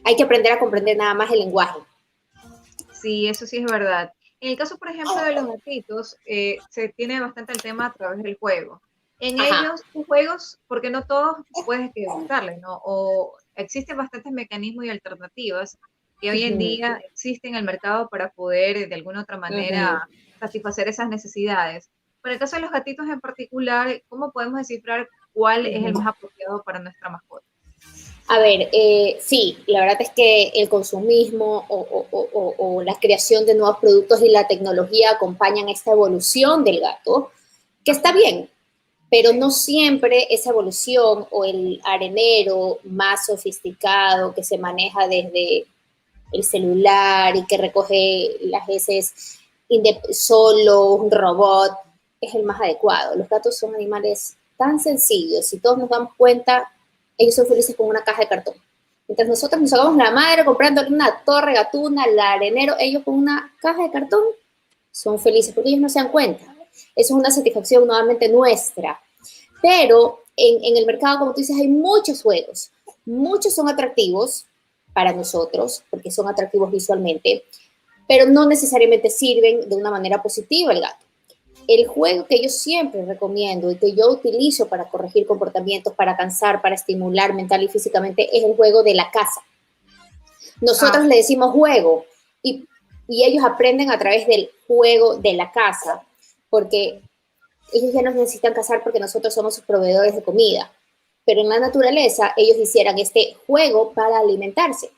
hay que aprender a comprender nada más el lenguaje. Sí, eso sí es verdad. En el caso, por ejemplo, de los gatitos, se tiene bastante el tema a través del juego. En Ajá. ellos, tus juegos, porque no todos puedes gustarles, ¿no? O existen bastantes mecanismos y alternativas que hoy en Ujú. día existen en el mercado para poder, de alguna otra manera, satisfacer esas necesidades. Pero en el caso de los gatitos en particular, ¿cómo podemos descifrar cuál es el más apropiado para nuestra mascota? A ver, sí, la verdad es que el consumismo o la creación de nuevos productos y la tecnología acompañan esta evolución del gato, que está bien, pero no siempre esa evolución o el arenero más sofisticado que se maneja desde el celular y que recoge las heces solo, un robot, es el más adecuado. Los gatos son animales tan sencillos, si todos nos damos cuenta, ellos son felices con una caja de cartón. Mientras nosotros nos hagamos la madre comprando una torre gatuna, el arenero, ellos con una caja de cartón son felices porque ellos no se dan cuenta. Eso es una satisfacción nuevamente nuestra. Pero en el mercado, como tú dices, hay muchos juegos. Muchos son atractivos para nosotros porque son atractivos visualmente, pero no necesariamente sirven de una manera positiva al gato. El juego que yo siempre recomiendo y que yo utilizo para corregir comportamientos, para cansar, para estimular mental y físicamente es el juego de la casa. Nosotros le decimos juego y ellos aprenden a través del juego de la casa porque ellos ya no necesitan cazar porque nosotros somos sus proveedores de comida. Pero en la naturaleza ellos hicieran este juego para alimentarse.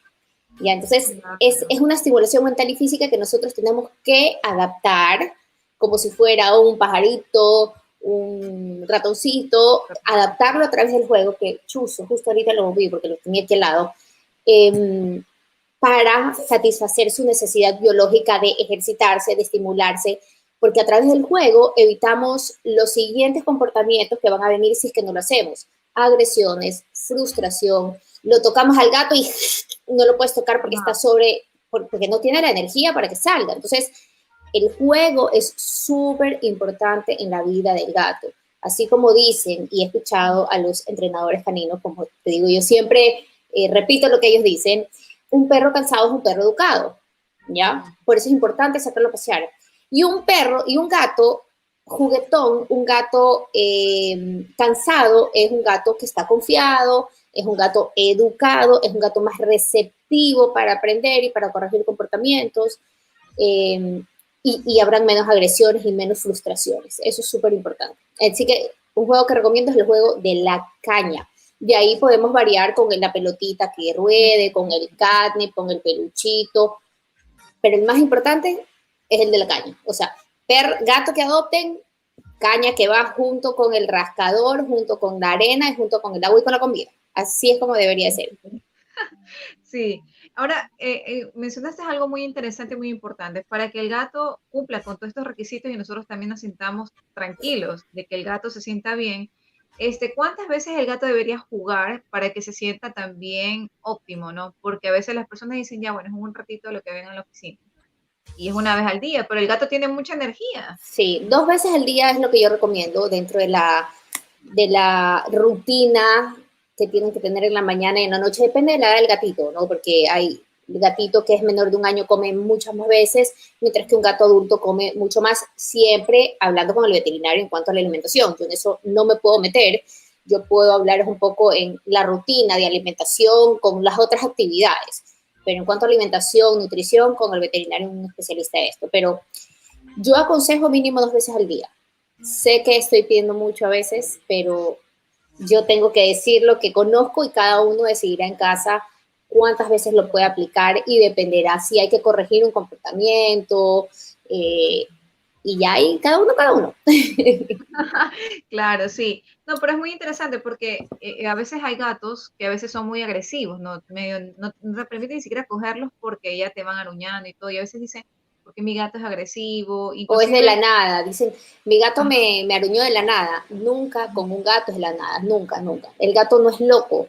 ¿Ya? Entonces es una estimulación mental y física que nosotros tenemos que adaptar como si fuera un pajarito, un ratoncito, adaptarlo a través del juego, que chuzo, justo ahorita lo vi porque lo tenía aquí al lado, para satisfacer su necesidad biológica de ejercitarse, de estimularse, porque a través del juego evitamos los siguientes comportamientos que van a venir si es que no lo hacemos. Agresiones, frustración, lo tocamos al gato y no lo puedes tocar porque está porque no tiene la energía para que salga. Entonces, el juego es súper importante en la vida del gato. Así como dicen, y he escuchado a los entrenadores caninos, como te digo, yo siempre repito lo que ellos dicen, un perro cansado es un perro educado, ¿ya? Por eso es importante sacarlo a pasear. Y un perro y un gato juguetón, un gato cansado, es un gato que está confiado, es un gato educado, es un gato más receptivo para aprender y para corregir comportamientos. Y habrán menos agresiones y menos frustraciones. Eso es súper importante. Así que un juego que recomiendo es el juego de la caña. De ahí podemos variar con la pelotita que ruede, con el catnip, con el peluchito. Pero el más importante es el de la caña. O sea, gato que adopten, caña que va junto con el rascador, junto con la arena y junto con el agua y con la comida. Así es como debería ser. Sí. Ahora, mencionaste algo muy interesante, muy importante. Para que el gato cumpla con todos estos requisitos y nosotros también nos sintamos tranquilos de que el gato se sienta bien, ¿cuántas veces el gato debería jugar para que se sienta también óptimo, ¿no? Porque a veces las personas dicen, ya, bueno, es un ratito lo que ven en la oficina. Y es una vez al día, pero el gato tiene mucha energía. Sí, 2 veces al día es lo que yo recomiendo dentro de la rutina que tienen que tener en la mañana y en la noche. Depende de la edad del gatito, ¿no? Porque hay gatito que es menor de 1 año come muchas más veces, mientras que un gato adulto come mucho más, siempre hablando con el veterinario en cuanto a la alimentación. Yo en eso no me puedo meter. Yo puedo hablar un poco en la rutina de alimentación con las otras actividades. Pero en cuanto a alimentación, nutrición, con el veterinario, un especialista de esto. Pero yo aconsejo mínimo 2 veces al día. Sé que estoy pidiendo mucho a veces, pero yo tengo que decir lo que conozco y cada uno decidirá en casa cuántas veces lo puede aplicar y dependerá si hay que corregir un comportamiento y ya ahí cada uno. Claro, sí. No, pero es muy interesante porque a veces hay gatos que a veces son muy agresivos, ¿no? No te permiten ni siquiera cogerlos porque ya te van aruñando y todo. Y a veces dicen, porque mi gato es agresivo, O es de la inclusive... nada, dicen, mi gato Ah, me aruñó de la nada. Nunca con un gato es de la nada, nunca, nunca. El gato no es loco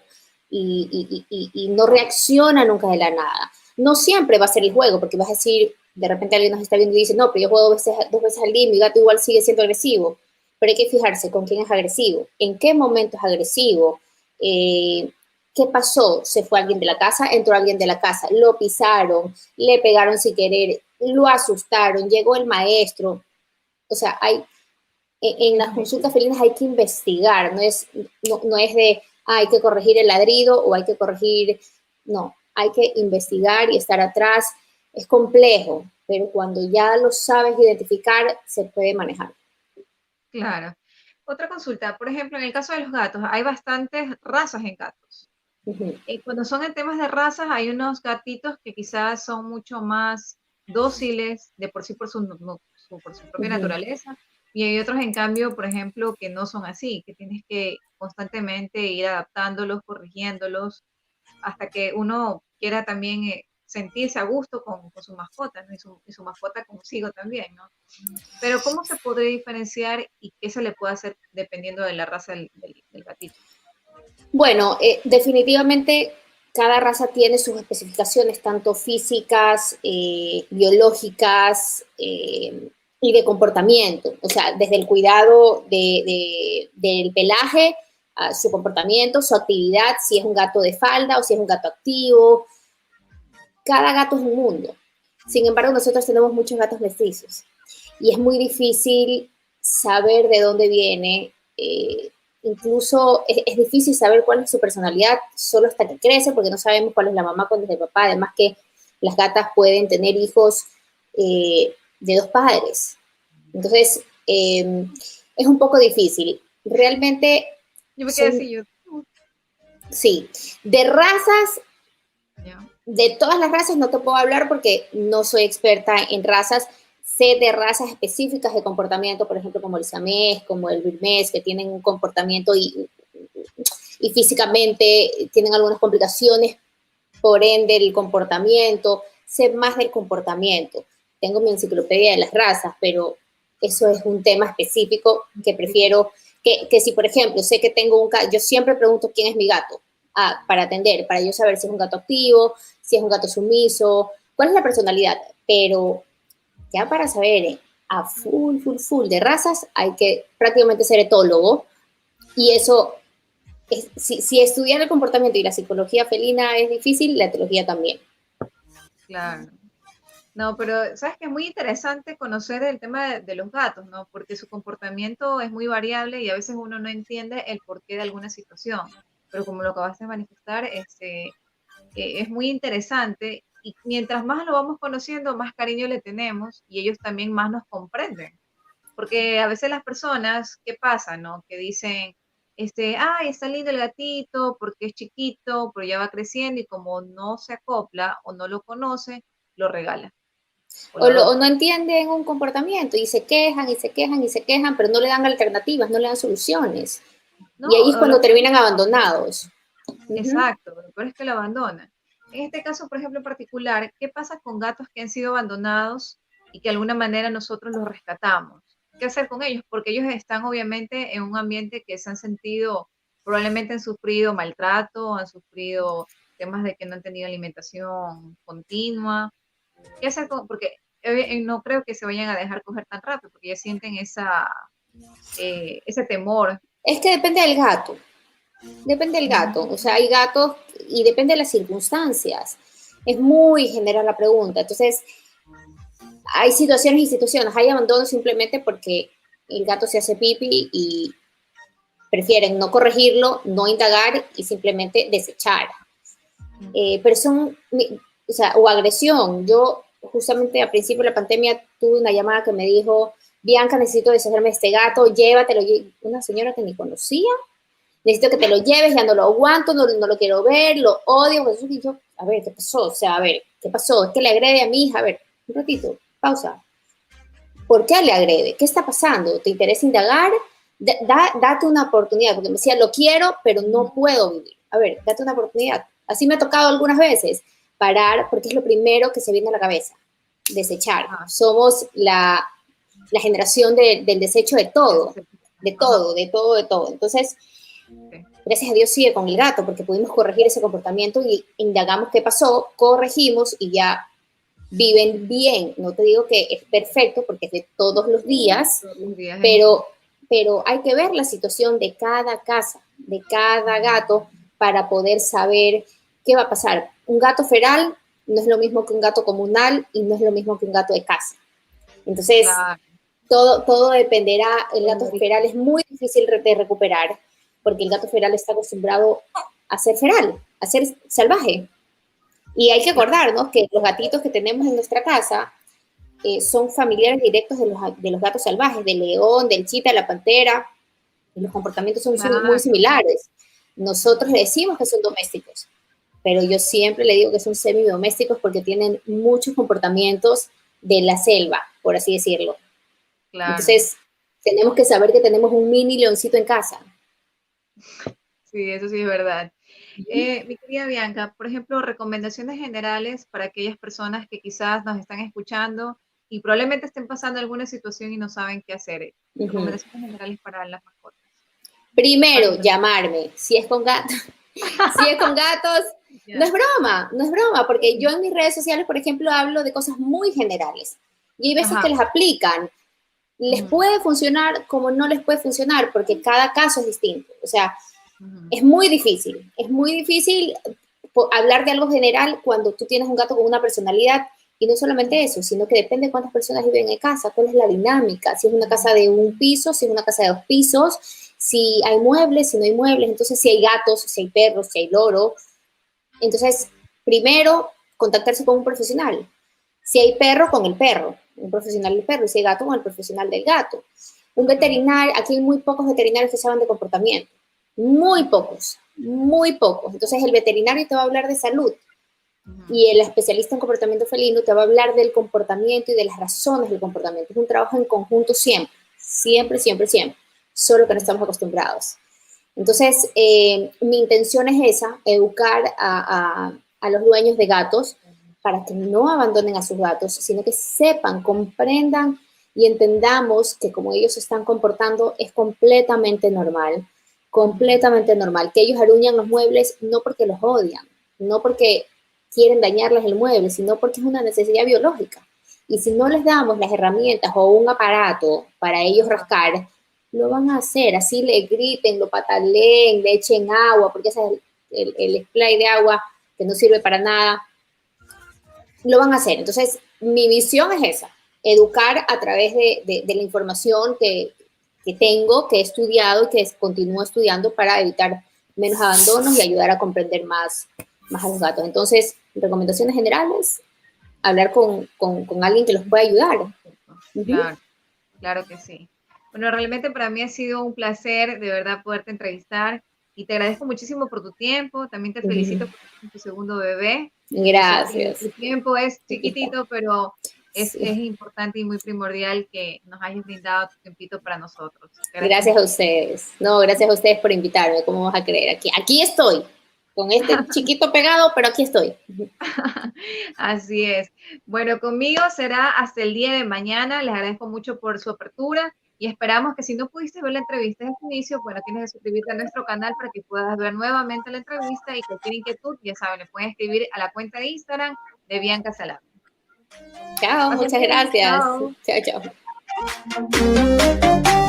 y no reacciona nunca de la nada. No siempre va a ser el juego, porque vas a decir, de repente alguien nos está viendo y dice, no, pero yo juego 2 veces al día y mi gato igual sigue siendo agresivo. Pero hay que fijarse con quién es agresivo, en qué momento es agresivo, qué pasó, se fue alguien de la casa, entró alguien de la casa, lo pisaron, le pegaron sin querer, lo asustaron, llegó el maestro. O sea, en las consultas felinas hay que investigar, no es de hay que corregir el ladrido o hay que corregir, no, hay que investigar y estar atrás. Es complejo, pero cuando ya lo sabes identificar, se puede manejar. claro. Otra consulta, por ejemplo, en el caso de los gatos, hay bastantes razas en gatos. Ujú. Cuando son en temas de razas, hay unos gatitos que quizás son mucho más dóciles de por sí por su propia Ujú. naturaleza, y hay otros, en cambio, por ejemplo, que no son así, que tienes que constantemente ir adaptándolos, corrigiéndolos, hasta que uno quiera también sentirse a gusto con su mascota, ¿no? Y su mascota consigo también, ¿no? Pero ¿cómo se podría diferenciar y qué se le puede hacer dependiendo de la raza del gatito? Bueno, definitivamente cada raza tiene sus especificaciones, tanto físicas, biológicas y de comportamiento. O sea, desde el cuidado del pelaje, a su comportamiento, su actividad, si es un gato de falda o si es un gato activo. Cada gato es un mundo. Sin embargo, nosotros tenemos muchos gatos mestizos y es muy difícil saber de dónde viene. Incluso es difícil saber cuál es su personalidad solo hasta que crece, porque no sabemos cuál es la mamá, cuál es el papá. Además que las gatas pueden tener hijos de 2 padres. Entonces, es un poco difícil. Realmente Yo me quedé son, así, yo, sí, de razas, ya. de todas las razas no te puedo hablar porque no soy experta en razas. Sé de razas específicas de comportamiento, por ejemplo, como el siamés, como el birmés, que tienen un comportamiento y físicamente tienen algunas complicaciones, por ende el comportamiento. Sé más del comportamiento. Tengo mi enciclopedia de las razas, pero eso es un tema específico que prefiero que si, por ejemplo, sé que tengo un gato, yo siempre pregunto quién es mi gato para atender, para yo saber si es un gato activo, si es un gato sumiso, cuál es la personalidad, pero ya para saber a full de razas hay que prácticamente ser etólogo y eso, si estudiar el comportamiento y la psicología felina es difícil, la etología también. Claro. No, pero sabes que es muy interesante conocer el tema de los gatos, ¿no? Porque su comportamiento es muy variable y a veces uno no entiende el porqué de alguna situación. Pero como lo acabaste de manifestar, es muy interesante y mientras más lo vamos conociendo, más cariño le tenemos y ellos también más nos comprenden. Porque a veces las personas, ¿qué pasa, no? Que dicen, ay, está lindo el gatito porque es chiquito, pero ya va creciendo y como no se acopla o no lo conoce, lo regala o lo O no adopta. entienden un comportamiento y se quejan y se quejan y se quejan, pero no le dan alternativas, no le dan soluciones. ¿No? Y ahí es O lo cuando que terminan abandonados. Exacto, lo peor es que lo abandonan. En este caso, por ejemplo, en particular, ¿qué pasa con gatos que han sido abandonados y que de alguna manera nosotros los rescatamos? ¿Qué hacer con ellos? Porque ellos están obviamente en un ambiente que se han sentido, probablemente han sufrido maltrato, han sufrido temas de que no han tenido alimentación continua. ¿Qué hacer con? Porque no creo que se vayan a dejar coger tan rápido, porque ya sienten ese temor. Es que depende del gato. Depende del gato, o sea, hay gatos y depende de las circunstancias. Es muy general la pregunta. Entonces, hay situaciones y situaciones. Hay abandono simplemente porque el gato se hace pipi y prefieren no corregirlo, no indagar y simplemente desechar. Pero son, o sea, o agresión. Yo justamente al principio de la pandemia tuve una llamada que me dijo, Bianca, necesito deshacerme de este gato, llévatelo. Una señora que ni conocía. Necesito que te lo lleves, ya no lo aguanto, no lo quiero ver, lo odio. Pues, y yo, a ver, ¿qué pasó? O sea, a ver, ¿qué pasó? Es que le agrede a mi hija. A ver, un ratito, pausa. ¿Por qué le agrede? ¿Qué está pasando? ¿Te interesa indagar? Date una oportunidad, porque me decía, lo quiero, pero no puedo vivir. A ver, date una oportunidad. Así me ha tocado algunas veces, parar, porque es lo primero que se viene a la cabeza, desechar. Somos la generación del desecho de todo, de todo, de todo, de todo. Entonces, gracias a Dios sigue con el gato, porque pudimos corregir ese comportamiento y indagamos qué pasó, corregimos y ya viven bien. No te digo que es perfecto, porque es de todos los días, pero hay que ver la situación de cada casa, de cada gato, para poder saber qué va a pasar. Un gato feral no es lo mismo que un gato comunal y no es lo mismo que un gato de casa. Entonces, todo dependerá. El gato feral es muy difícil de recuperar, porque el gato feral está acostumbrado a ser feral, a ser salvaje. Y hay que acordarnos que los gatitos que tenemos en nuestra casa son familiares directos de los gatos salvajes, del león, del chita, de la pantera, y los comportamientos son muy similares. Nosotros le decimos que son domésticos, pero yo siempre le digo que son semidomésticos porque tienen muchos comportamientos de la selva, por así decirlo. Claro. Entonces, tenemos que saber que tenemos un mini leoncito en casa. Sí, eso sí es verdad. Mi querida Bianca, por ejemplo, recomendaciones generales para aquellas personas que quizás nos están escuchando y probablemente estén pasando alguna situación y no saben qué hacer. Recomendaciones generales para las mascotas. Primero, llamarme. Si es con gatos, no es broma, porque yo en mis redes sociales, por ejemplo, hablo de cosas muy generales. Y hay veces que las aplican. Les puede funcionar como no les puede funcionar, porque cada caso es distinto. O sea, es muy difícil hablar de algo general cuando tú tienes un gato con una personalidad, y no solamente eso, sino que depende de cuántas personas viven en casa, cuál es la dinámica, si es una casa de un piso, si es una casa de 2 pisos, si hay muebles, si no hay muebles, entonces si hay gatos, si hay perros, si hay loro. Entonces, primero, contactarse con un profesional. Si hay perro, con el perro, un profesional del perro, y si hay gato, con el profesional del gato. Un veterinario, aquí hay muy pocos veterinarios que saben de comportamiento. Muy pocos. Entonces el veterinario te va a hablar de salud y el especialista en comportamiento felino te va a hablar del comportamiento y de las razones del comportamiento. Es un trabajo en conjunto siempre, solo que no estamos acostumbrados. Entonces, mi intención es esa, educar a los dueños de gatos para que no abandonen a sus gatos, sino que sepan, comprendan y entendamos que como ellos se están comportando es completamente normal, que ellos aruñan los muebles no porque los odian, no porque quieren dañarles el mueble, sino porque es una necesidad biológica. Y si no les damos las herramientas o un aparato para ellos rascar, lo van a hacer, así le griten, lo pataleen, le echen agua, porque ese es el spray de agua que no sirve para nada, lo van a hacer. Entonces, mi visión es esa, educar a través de la información que tengo, que he estudiado y que continúo estudiando para evitar menos abandonos y ayudar a comprender más a los gatos. Entonces, recomendaciones generales, hablar con alguien que los pueda ayudar. Claro que sí. Bueno, realmente para mí ha sido un placer de verdad poderte entrevistar y te agradezco muchísimo por tu tiempo. También te felicito por tu segundo bebé. Gracias. Tu tiempo es chiquitito, pero es importante y muy primordial que nos hayas brindado tu tiempito para nosotros. Gracias a ustedes. No, gracias a ustedes por invitarme. ¿Cómo vas a creer? Aquí estoy. con este chiquito pegado, pero aquí estoy. Así es. Bueno, conmigo será hasta el día de mañana. Les agradezco mucho por su apertura y esperamos que si no pudiste ver la entrevista desde el inicio, bueno, tienes que suscribirte a nuestro canal para que puedas ver nuevamente la entrevista y cualquier inquietud, ya saben, le pueden escribir a la cuenta de Instagram de Bianca Salame. Chao, muchas gracias. Chao. Chao, chao.